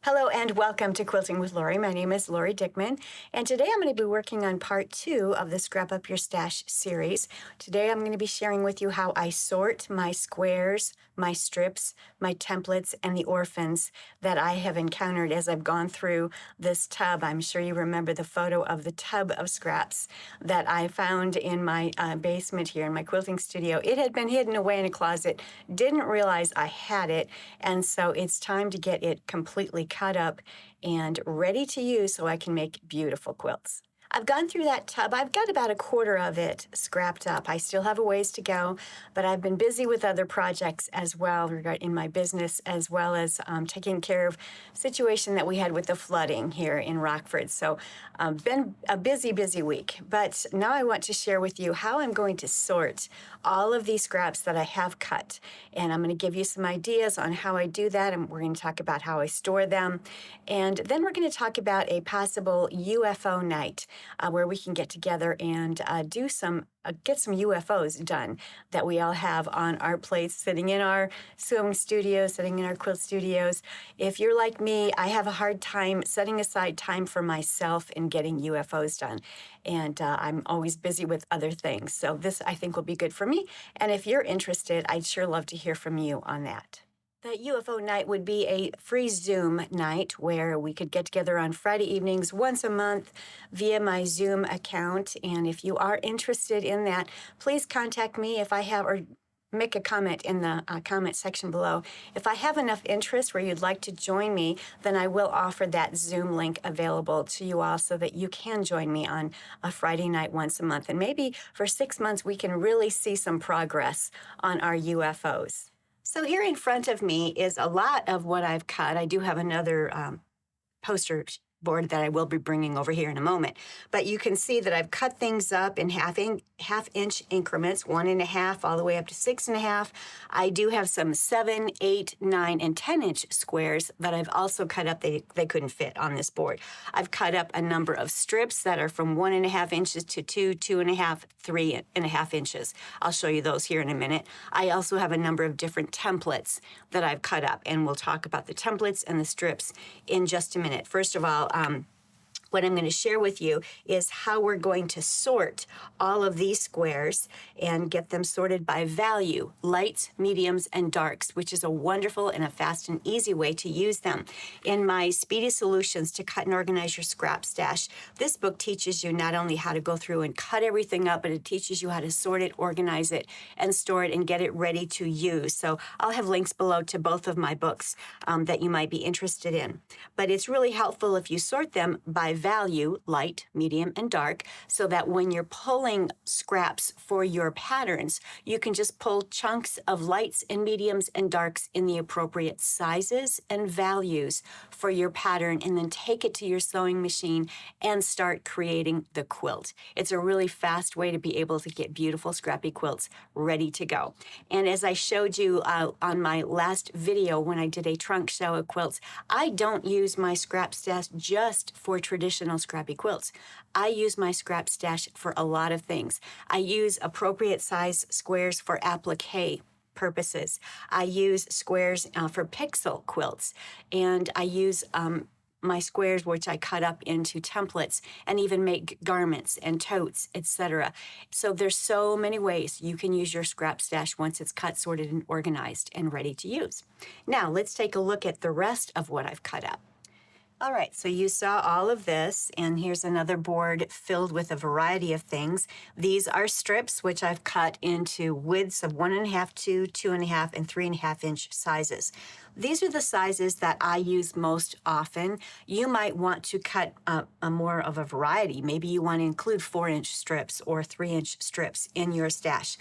Hello and welcome to Quilting with Lori. My name is Lori Dickman, and today I'm going to be working on part 2 of the Scrap Up Your Stash series. Today I'm going to be sharing with you how I sort my squares, my strips, my templates, and the orphans that I have encountered as I've gone through this tub. I'm sure you remember the photo of the tub of scraps that I found in my basement here in my quilting studio. It had been hidden away in a closet, didn't realize I had it, and so it's time to get it completely cut up and ready to use so I can make beautiful quilts. I've gone through that tub. I've got about a quarter of it scrapped up. I still have a ways to go, but I've been busy with other projects as well in my business, as well as taking care of a situation that we had with the flooding here in Rockford. So been a busy, busy week. But now I want to share with you how I'm going to sort all of these scraps that I have cut. And I'm going to give you some ideas on how I do that, and we're going to talk about how I store them. And then we're going to talk about a possible UFO night where we can get together and do get some UFOs done that we all have on our plates, sitting in our sewing studios, sitting in our quilt studios. If you're like me, I have a hard time setting aside time for myself and getting UFOs done. And I'm always busy with other things. So this, I think, will be good for me. And if you're interested, I'd sure love to hear from you on that. The UFO night would be a free Zoom night where we could get together on Friday evenings once a month via my Zoom account. And if you are interested in that, please contact me or make a comment in the comment section below. If I have enough interest where you'd like to join me, then I will offer that Zoom link available to you all so that you can join me on a Friday night once a month. And maybe for 6 months, we can really see some progress on our UFOs. So here in front of me is a lot of what I've cut. I do have another poster board that I will be bringing over here in a moment. But you can see that I've cut things up in half-inch increments, 1.5 all the way up to 6.5. I do have some 7, 8, 9, and 10-inch squares that I've also cut up. They couldn't fit on this board. I've cut up a number of strips that are from 1.5 inches to 2, 2.5, 3.5 inches. I'll show you those here in a minute. I also have a number of different templates that I've cut up, and we'll talk about the templates and the strips in just a minute. First of all, what I'm going to share with you is how we're going to sort all of these squares and get them sorted by value, lights, mediums, and darks, which is a wonderful and a fast and easy way to use them. In my Speedy Solutions to Cut and Organize Your Scrap Stash, this book teaches you not only how to go through and cut everything up, but it teaches you how to sort it, organize it, and store it and get it ready to use. So I'll have links below to both of my books that you might be interested in. But it's really helpful if you sort them by value, light, medium, and dark, so that when you're pulling scraps for your patterns, you can just pull chunks of lights and mediums and darks in the appropriate sizes and values for your pattern, and then take it to your sewing machine and start creating the quilt. It's a really fast way to be able to get beautiful scrappy quilts ready to go. And as I showed you on my last video when I did a trunk show of quilts, I don't use my scrap stash just for traditional scrappy quilts. I use my scrap stash for a lot of things. I use appropriate size squares for applique purposes. I use squares for pixel quilts, and I use my squares, which I cut up into templates and even make garments and totes, etc. So there's so many ways you can use your scrap stash once it's cut, sorted, and organized and ready to use. Now let's take a look at the rest of what I've cut up. All right, so you saw all of this, and here's another board filled with a variety of things. These are strips, which I've cut into widths of 1.5, 2, 2.5, and 3.5-inch sizes. These are the sizes that I use most often. You might want to cut a more of a variety. Maybe you want to include 4-inch strips or 3-inch strips in your stash.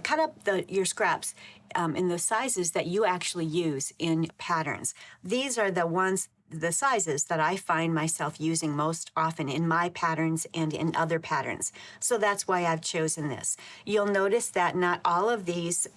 Cut up your scraps in the sizes that you actually use in patterns. These are the sizes that I find myself using most often in my patterns and in other patterns. So that's why I've chosen this. You'll notice that not all of these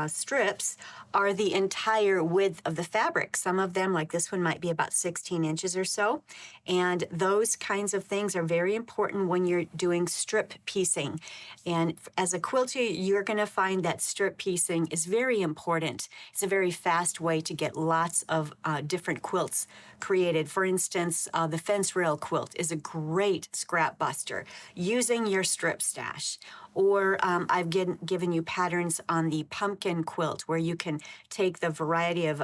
strips are the entire width of the fabric. Some of them, like this one, might be about 16 inches or so. And those kinds of things are very important when you're doing strip piecing. And as a quilter, you're going to find that strip piecing is very important. It's a very fast way to get lots of different quilts created. For instance, the fence rail quilt is a great scrap buster using your strip stash. Or I've given you patterns on the pumpkin quilt where you can take the variety of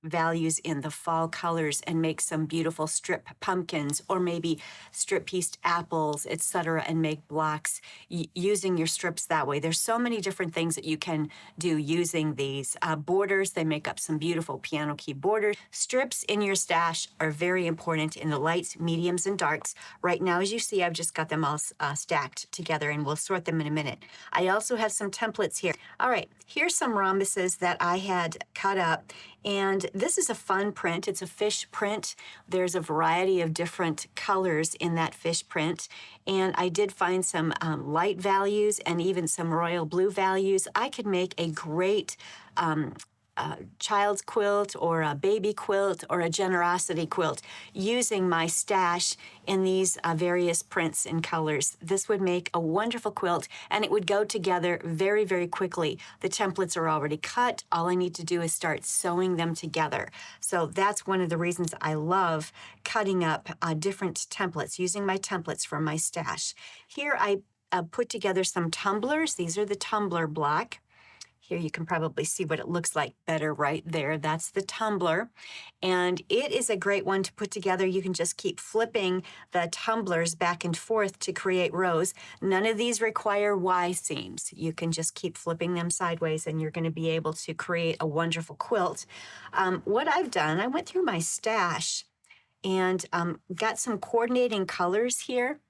values in the fall colors and make some beautiful strip pumpkins, or maybe strip pieced apples, etc., and make blocks using your strips that way. There's so many different things that you can do using these. Borders, they make up some beautiful piano key borders. Strips in your stash are very important in the lights, mediums, and darks. Right now, as you see, I've just got them all stacked together, and we'll sort them in a minute. I also have some templates here. All right, here's some rhombuses that I had cut up, and this is a fun print. It's a fish print. There's a variety of different colors in that fish print, and I did find some light values and even some royal blue values. I could make a great child's quilt or a baby quilt or a generosity quilt using my stash in these various prints and colors. This would make a wonderful quilt, and it would go together very, very quickly. The templates are already cut. All I need to do is start sewing them together. So that's one of the reasons I love cutting up different templates, using my templates from my stash. Here I put together some tumblers. These are the tumbler block. Here you can probably see what it looks like better right there. That's the tumbler. And it is a great one to put together. You can just keep flipping the tumblers back and forth to create rows. None of these require Y seams. You can just keep flipping them sideways and you're going to be able to create a wonderful quilt. What I've done, I went through my stash and got some coordinating colors here.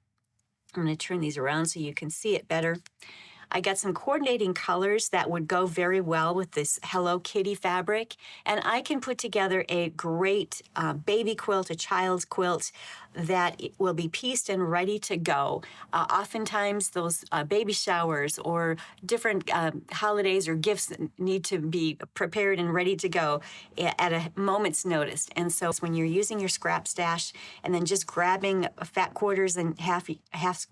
I'm going to turn these around so you can see it better. I got some coordinating colors that would go very well with this Hello Kitty fabric, and I can put together a great baby quilt, a child's quilt that will be pieced and ready to go. Oftentimes those baby showers or different holidays or gifts need to be prepared and ready to go at a moment's notice. And so when you're using your scrap stash and then just grabbing fat quarters and half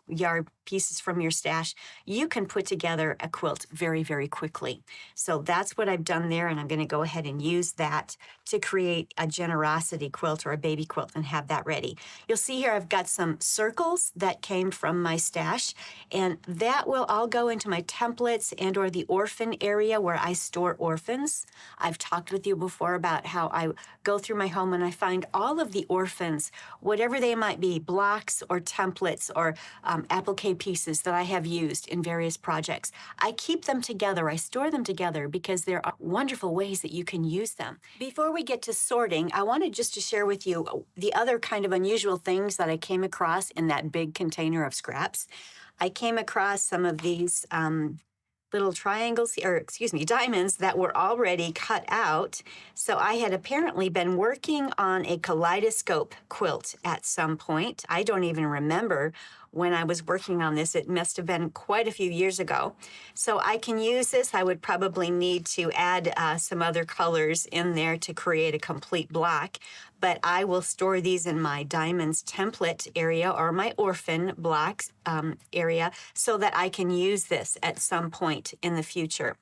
yard pieces from your stash, you can put together a quilt very, very quickly. So that's what I've done there, and I'm going to go ahead and use that to create a generosity quilt or a baby quilt and have that ready. You'll see here I've got some circles that came from my stash, and that will all go into my templates and or the orphan area where I store orphans. I've talked with you before about how I go through my home and I find all of the orphans, whatever they might be, blocks or templates or applique pieces that I have used in various projects. I keep them together. I store them together because there are wonderful ways that you can use them. Before we get to sorting, I wanted just to share with you the other kind of unusual things that I came across in that big container of scraps. I came across some of these little triangles, or excuse me, diamonds that were already cut out. So I had apparently been working on a kaleidoscope quilt at some point. I don't even remember when I was working on this. It must have been quite a few years ago. So I can use this. I would probably need to add some other colors in there to create a complete block. But I will store these in my diamonds template area or my orphan blocks area so that I can use this at some point in the future.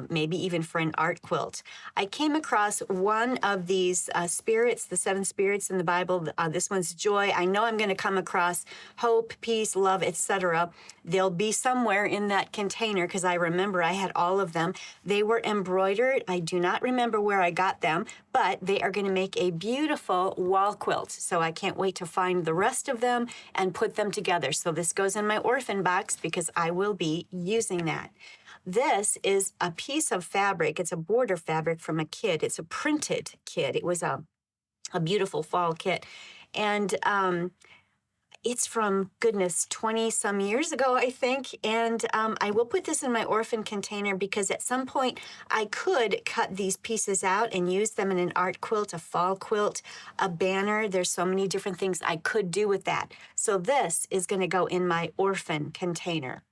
maybe even for an art quilt. I came across one of these spirits, the 7 spirits in the Bible. This one's joy. I know I'm going to come across hope, peace, love, etc. They'll be somewhere in that container because I remember I had all of them. They were embroidered. I do not remember where I got them, but they are going to make a beautiful wall quilt. So I can't wait to find the rest of them and put them together. So this goes in my orphan box because I will be using that. This is a piece of fabric. It's a border fabric from a kit. It's a printed kit. It was a beautiful fall kit. And it's from, goodness, 20 some years ago, I think. And I will put this in my orphan container because at some point I could cut these pieces out and use them in an art quilt, a fall quilt, a banner. There's so many different things I could do with that. So this is going to go in my orphan container.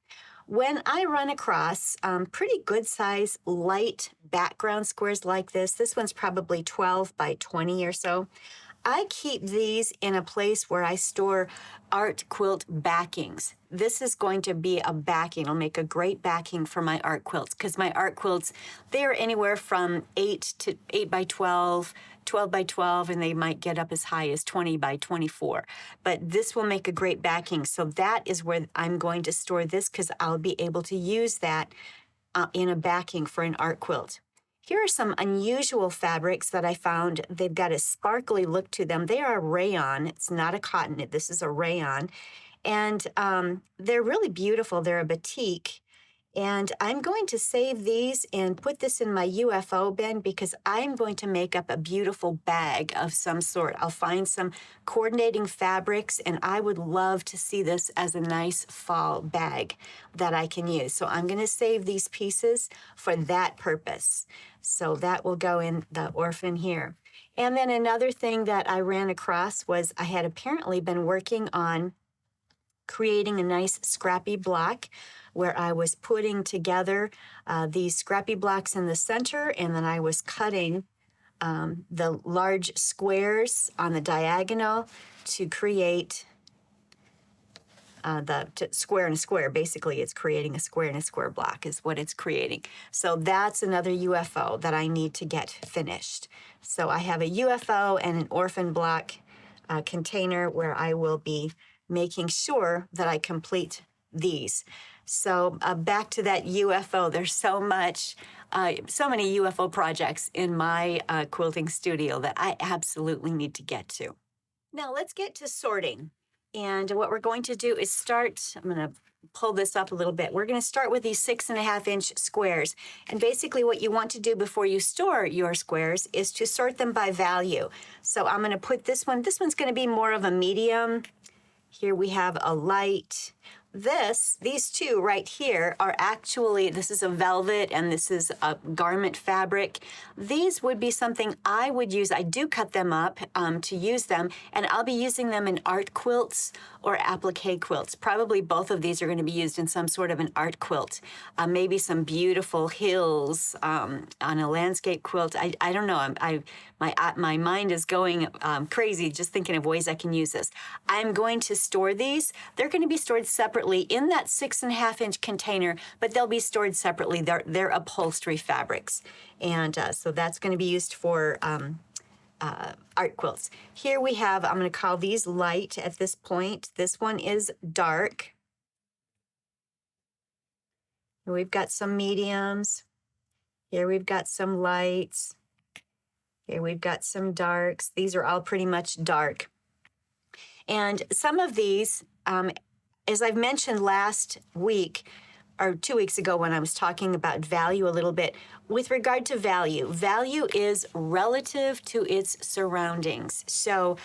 When I run across pretty good size light background squares like this one's probably 12 by 20 or so, I keep these in a place where I store art quilt backings. This is going to be a backing. It'll make a great backing for my art quilts because my art quilts, they are anywhere from 8 by 12, 12 by 12, and they might get up as high as 20 by 24. But this will make a great backing. So that is where I'm going to store this because I'll be able to use that in a backing for an art quilt. Here are some unusual fabrics that I found. They've got a sparkly look to them. They are rayon. It's not a cotton. This is a rayon. And they're really beautiful. They're a batik. And I'm going to save these and put this in my UFO bin because I'm going to make up a beautiful bag of some sort. I'll find some coordinating fabrics, and I would love to see this as a nice fall bag that I can use. So I'm going to save these pieces for that purpose. So that will go in the orphan here. And then another thing that I ran across was I had apparently been working on creating a nice scrappy block where I was putting together these scrappy blocks in the center, and then I was cutting the large squares on the diagonal to create square and a square. Basically, it's creating a square and a square block is what it's creating. So that's another UFO that I need to get finished. So I have a UFO and an orphan block container where I will be making sure that I complete these. So back to that UFO. There's so many UFO projects in my quilting studio that I absolutely need to get to. Now let's get to sorting. And what we're going to do is I'm going to pull this up a little bit. We're going to start with these 6.5-inch squares. And basically what you want to do before you store your squares is to sort them by value. So I'm going to put this one's going to be more of a medium. Here we have a light. These two right here are actually, this is a velvet and this is a garment fabric. These would be something I would use. I do cut them up to use them, and I'll be using them in art quilts or applique quilts. Probably both of these are going to be used in some sort of an art quilt. Maybe some beautiful hills on a landscape quilt. I don't know. My mind is going crazy just thinking of ways I can use this. I'm going to store these. They're going to be stored separately in that 6.5-inch container, but they'll be stored separately. They're upholstery fabrics. And so that's going to be used for art quilts. Here we have, I'm going to call these light at this point. This one is dark. We've got some mediums. Here we've got some lights. Here we've got some darks. These are all pretty much dark. And some of these, as I've mentioned last week, or 2 weeks ago when I was talking about value a little bit, with regard to value is relative to its surroundings. So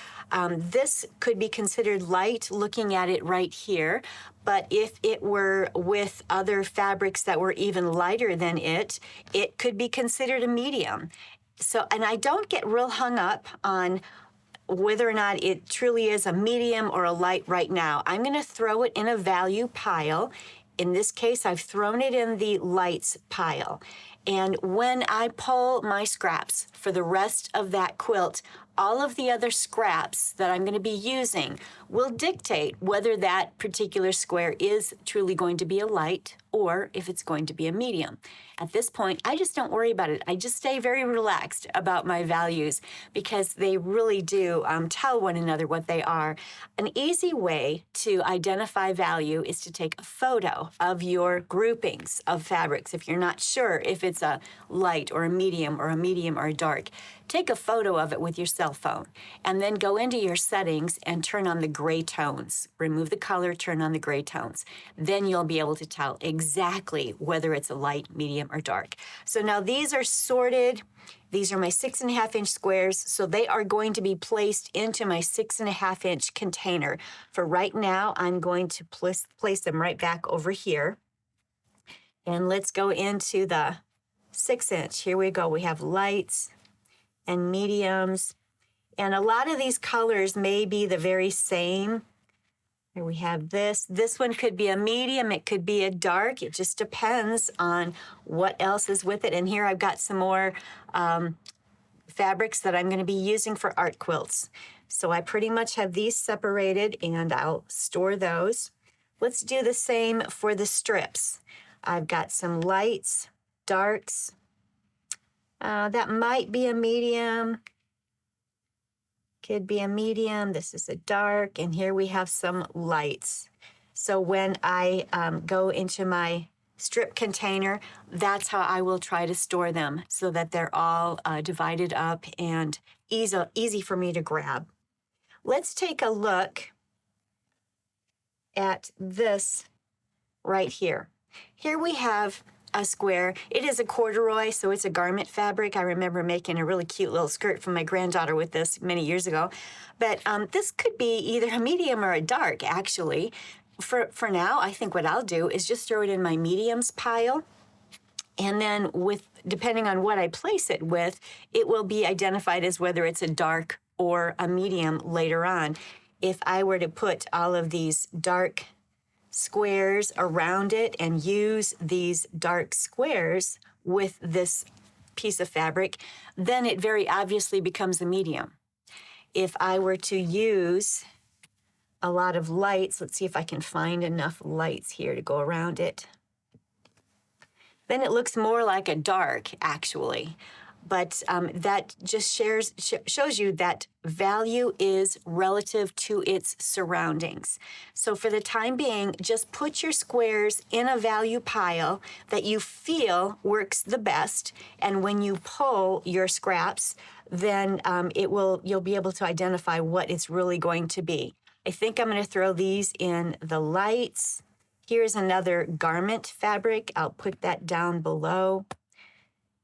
this could be considered light looking at it right here, but if it were with other fabrics that were even lighter than it could be considered a medium. So, and I don't get real hung up on whether or not it truly is a medium or a light right now. I'm going to throw it in a value pile. In this case, I've thrown it in the lights pile. And when I pull my scraps for the rest of that quilt, all of the other scraps that I'm going to be using will dictate whether that particular square is truly going to be a light or if it's going to be a medium. At this point, I just don't worry about it. I just stay very relaxed about my values because they really do tell one another what they are. An easy way to identify value is to take a photo of your groupings of fabrics. If you're not sure if it's a light or a medium or a dark, take a photo of it with your cell phone and then go into your settings and turn on the gray tones. Remove the color, turn on the gray tones. Then you'll be able to tell exactly whether it's a light, medium, or dark. So now these are sorted. These are my 6.5-inch squares, so they are going to be placed into my 6.5-inch container. For right now, I'm going to place them right back over here. And let's go into the 6-inch. Here we go. We have lights and mediums. And a lot of these colors may be the very same. Here we have this. This one could be a medium. It could be a dark. It just depends on what else is with it. And here I've got some more fabrics that I'm going to be using for art quilts. So I pretty much have these separated and I'll store those. Let's do the same for the strips. I've got some lights, darks. That might be a medium. Could be a medium. This is a dark. And here we have some lights. So when I go into my strip container, that's how I will try to store them so that they're all divided up and easy for me to grab. Let's take a look at this right here. Here we have a square. It is a corduroy, so it's a garment fabric. I remember making a really cute little skirt for my granddaughter with this many years ago. But this could be either a medium or a dark, actually. For now, I think what I'll do is just throw it in my mediums pile. And then depending on what I place it with, it will be identified as whether it's a dark or a medium later on. If I were to put all of these dark squares around it and use these dark squares with this piece of fabric, then it very obviously becomes a medium. If I were to use a lot of lights, let's see if I can find enough lights here to go around it, then it looks more like a dark, actually. But that just shows you that value is relative to its surroundings. So for the time being, just put your squares in a value pile that you feel works the best. And when you pull your scraps, then you'll be able to identify what it's really going to be. I think I'm going to throw these in the lights. Here's another garment fabric. I'll put that down below.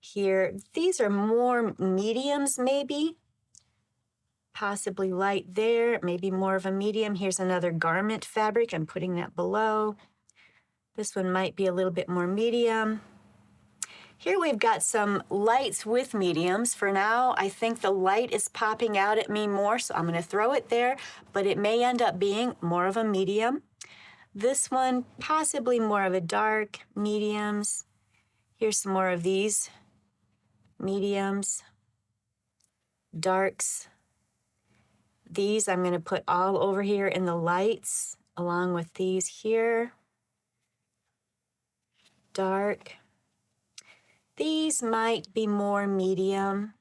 Here, these are more mediums maybe, possibly light there, maybe more of a medium. Here's another garment fabric. I'm putting that below. This one might be a little bit more medium. Here we've got some lights with mediums. For now, I think the light is popping out at me more, so I'm going to throw it there, but it may end up being more of a medium. This one, possibly more of a dark, mediums. Here's some more of these. Mediums, darks. These I'm going to put all over here in the lights, along with these here. Dark. These might be more medium.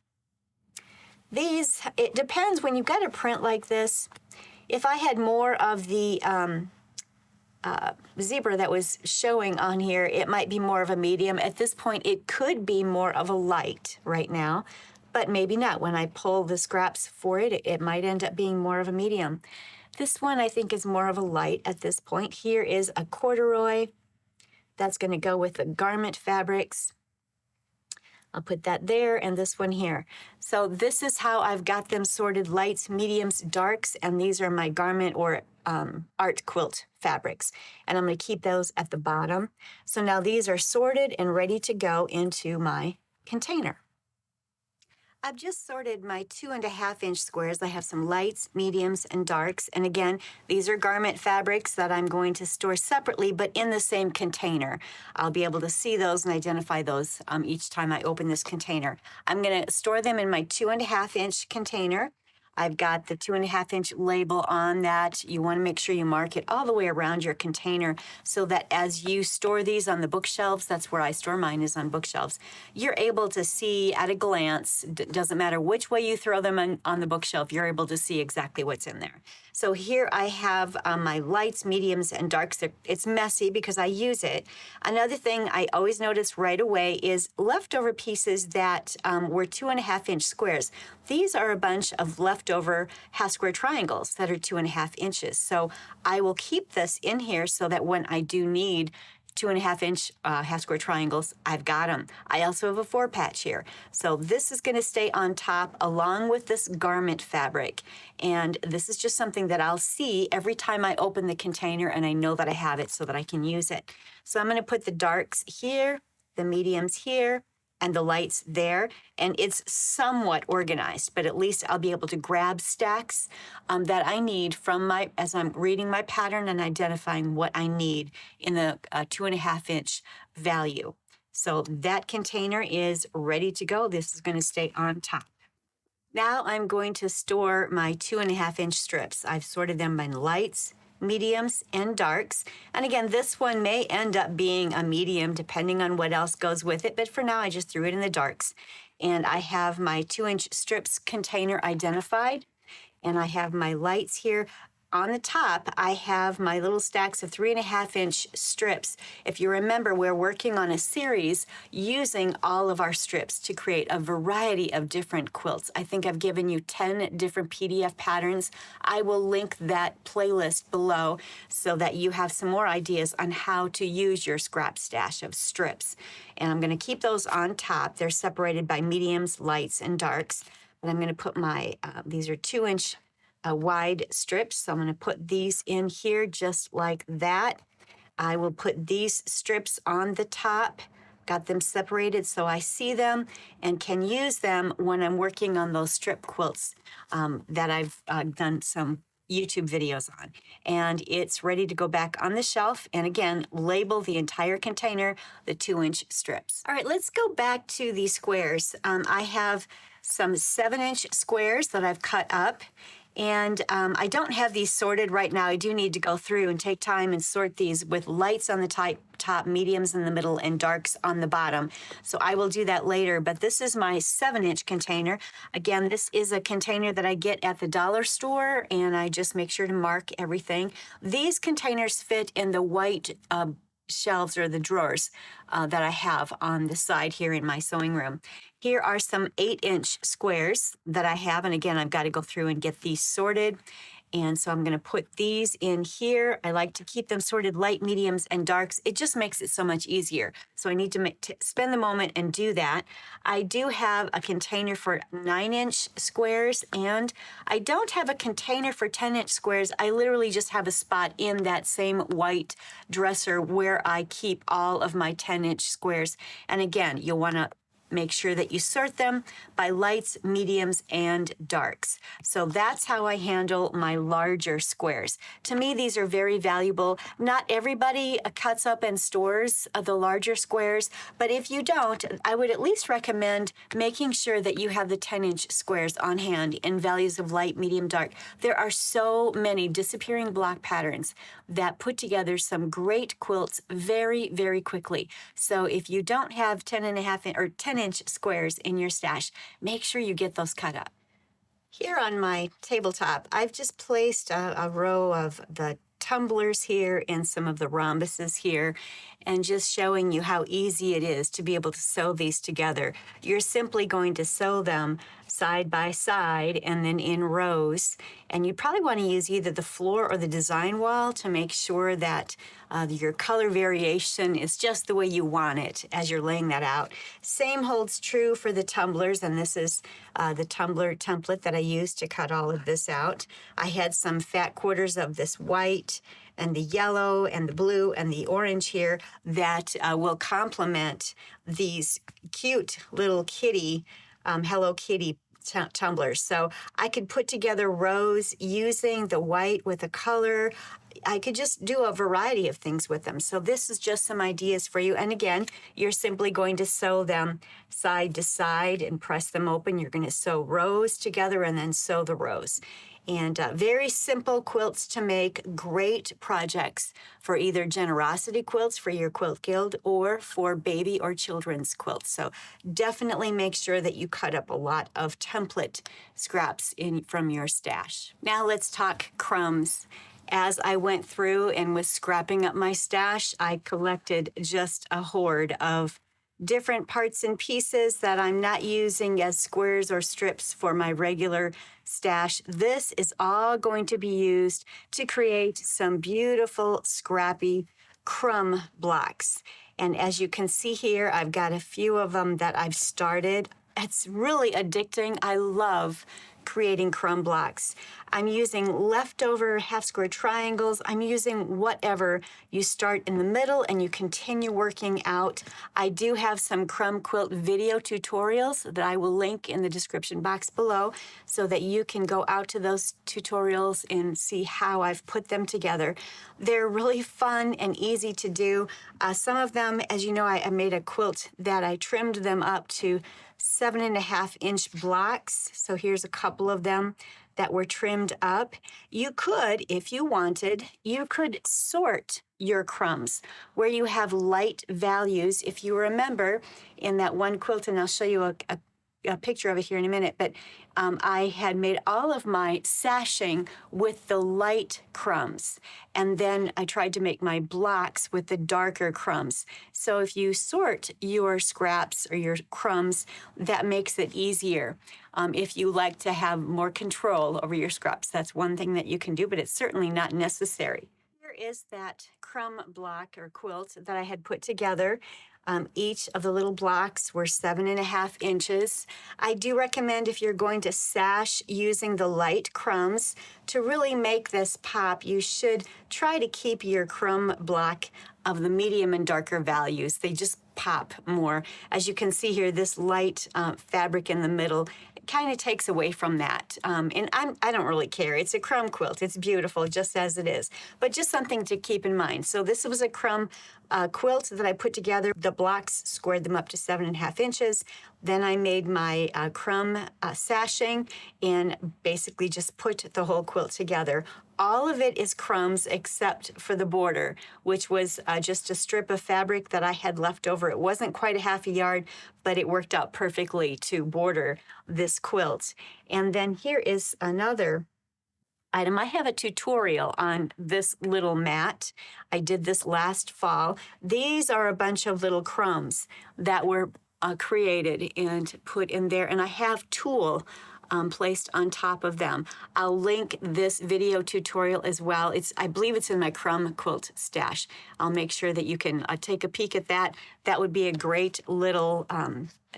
These, it depends. When you've got a print like this, if I had more of the zebra that was showing on here, it might be more of a medium. At this point, it could be more of a light right now, but maybe not. When I pull the scraps for it, it might end up being more of a medium. This one, I think, is more of a light at this point. Here is a corduroy. That's going to go with the garment fabrics. I'll put that there, and this one here. So this is how I've got them sorted: lights, mediums, darks, and these are my garment or art quilt fabrics. And I'm going to keep those at the bottom. So now these are sorted and ready to go into my container. I've just sorted my 2.5-inch squares. I have some lights, mediums, and darks. And again, these are garment fabrics that I'm going to store separately, but in the same container. I'll be able to see those and identify those each time I open this container. I'm going to store them in my 2.5-inch container. I've got the 2.5-inch label on that. You want to make sure you mark it all the way around your container so that as you store these on the bookshelves, that's where I store mine, is on bookshelves, you're able to see at a glance. Doesn't matter which way you throw them on the bookshelf, you're able to see exactly what's in there. So here I have my lights, mediums, and darks. It's messy because I use it. Another thing I always notice right away is leftover pieces that were 2.5-inch squares. These are a bunch of leftover half-square triangles that are 2.5 inches. So I will keep this in here so that when I do need 2.5-inch half-square triangles, I've got them. I also have a 4-patch here. So this is going to stay on top along with this garment fabric. And this is just something that I'll see every time I open the container, and I know that I have it so that I can use it. So I'm going to put the darks here, the mediums here, and the lights there, and it's somewhat organized, but at least I'll be able to grab stacks that I need from as I'm reading my pattern and identifying what I need in the 2.5-inch value. So that container is ready to go. This is going to stay on top. Now I'm going to store my 2.5-inch strips. I've sorted them by lights, mediums, and darks. And again, this one may end up being a medium depending on what else goes with it, but for now I just threw it in the darks. And I have my 2-inch strips container identified, and I have my lights here. On the top, I have my little stacks of 3.5-inch strips. If you remember, we're working on a series using all of our strips to create a variety of different quilts. I think I've given you 10 different PDF patterns. I will link that playlist below so that you have some more ideas on how to use your scrap stash of strips. And I'm going to keep those on top. They're separated by mediums, lights, and darks. But I'm going to put my, these are 2-inch wide strips. So I'm going to put these in here just like that. I will put these strips on the top, got them separated so I see them and can use them when I'm working on those strip quilts that I've done some YouTube videos on. And it's ready to go back on the shelf. And again, label the entire container, the 2-inch strips. All right, let's go back to the squares. I have some 7-inch squares that I've cut up. And I don't have these sorted right now. I do need to go through and take time and sort these with lights on the top, mediums in the middle, and darks on the bottom. So I will do that later. But this is my 7-inch container. Again, this is a container that I get at the dollar store, and I just make sure to mark everything. These containers fit in the white shelves or the drawers that I have on the side here in my sewing room. Here are some 8-inch squares that I have. And again, I've got to go through and get these sorted. And so I'm going to put these in here. I like to keep them sorted light, mediums, and darks. It just makes it so much easier. So I need to spend the moment and do that. I do have a container for 9-inch squares, and I don't have a container for 10-inch squares. I literally just have a spot in that same white dresser where I keep all of my 10-inch squares. And again, you'll want to make sure that you sort them by lights, mediums, and darks. So that's how I handle my larger squares. To me, these are very valuable. Not everybody cuts up and stores the larger squares, but if you don't, I would at least recommend making sure that you have the 10-inch squares on hand in values of light, medium, dark. There are so many disappearing block patterns that put together some great quilts very, very quickly. So if you don't have 10-inch squares in your stash, make sure you get those cut up. Here on my tabletop, I've just placed a row of the tumblers here and some of the rhombuses here, and just showing you how easy it is to be able to sew these together. You're simply going to sew them side by side and then in rows. And you probably want to use either the floor or the design wall to make sure that your color variation is just the way you want it as you're laying that out. Same holds true for the tumblers, and this is the tumbler template that I used to cut all of this out. I had some fat quarters of this white and the yellow and the blue and the orange here that will complement these cute little kitty Hello Kitty tumblers. So I could put together rows using the white with the color. I could just do a variety of things with them. So this is just some ideas for you. And again, you're simply going to sew them side to side and press them open. You're going to sew rows together and then sew the rows. And very simple quilts to make, great projects for either generosity quilts for your quilt guild or for baby or children's quilts. So definitely make sure that you cut up a lot of template scraps from your stash. Now let's talk crumbs. As I went through and was scrapping up my stash, I collected just a horde of different parts and pieces that I'm not using as squares or strips for my regular stash. This is all going to be used to create some beautiful, scrappy crumb blocks. And as you can see here, I've got a few of them that I've started. It's really addicting. I love creating crumb blocks. I'm using leftover half square triangles. I'm using whatever. You start in the middle and you continue working out. I do have some crumb quilt video tutorials that I will link in the description box below so that you can go out to those tutorials and see how I've put them together. They're really fun and easy to do. Some of them, as you know, I made a quilt that I trimmed them up to 7.5-inch blocks. So here's a couple of them that were trimmed up. You could, if you wanted, you could sort your crumbs where you have light values. If you remember in that one quilt, and I'll show you a picture of it here in a minute, but I had made all of my sashing with the light crumbs, and then I tried to make my blocks with the darker crumbs. So if you sort your scraps or your crumbs, that makes it easier. If you like to have more control over your scraps, that's one thing that you can do, but it's certainly not necessary. Here is that crumb block or quilt that I had put together. Each of the little blocks were 7.5 inches. I do recommend, if you're going to sash using the light crumbs, to really make this pop, you should try to keep your crumb block of the medium and darker values. They just pop more. As you can see here, this light fabric in the middle kind of takes away from that. And I don't really care. It's a crumb quilt. It's beautiful just as it is, but just something to keep in mind. So this was a crumb quilt that I put together. The blocks, squared them up to 7.5 inches. Then I made my crumb sashing and basically just put the whole quilt together. All of it is crumbs except for the border, which was just a strip of fabric that I had left over. It wasn't quite a half a yard, but it worked out perfectly to border this quilt. And then here is another item. I have a tutorial on this little mat. I did this last fall. These are a bunch of little crumbs that were created and put in there, and I have tulle placed on top of them. I'll link this video tutorial as well. I believe it's in my crumb quilt stash. I'll make sure that you can take a peek at that. That would be a great little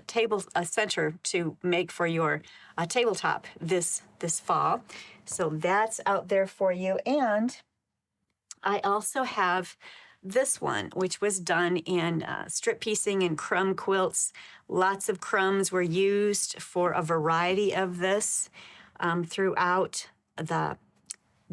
table center to make for your tabletop this fall. So that's out there for you. And I also have this one, which was done in strip piecing and crumb quilts. Lots of crumbs were used for a variety of this throughout the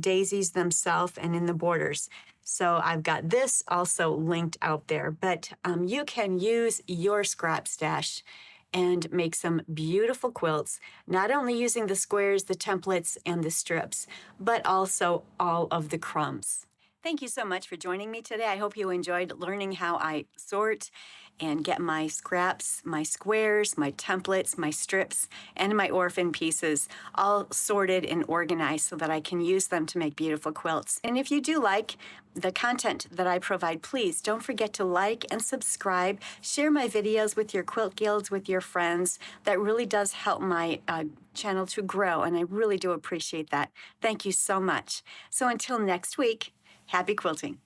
daisies themselves and in the borders. So I've got this also linked out there, but you can use your scrap stash and make some beautiful quilts, not only using the squares, the templates, and the strips, but also all of the crumbs. Thank you so much for joining me today. I hope you enjoyed learning how I sort and get my scraps, my squares, my templates, my strips, and my orphan pieces all sorted and organized so that I can use them to make beautiful quilts. And if you do like the content that I provide, please don't forget to like and subscribe. Share my videos with your quilt guilds, with your friends. That really does help my channel to grow, and I really do appreciate that. Thank you so much. So until next week, happy quilting.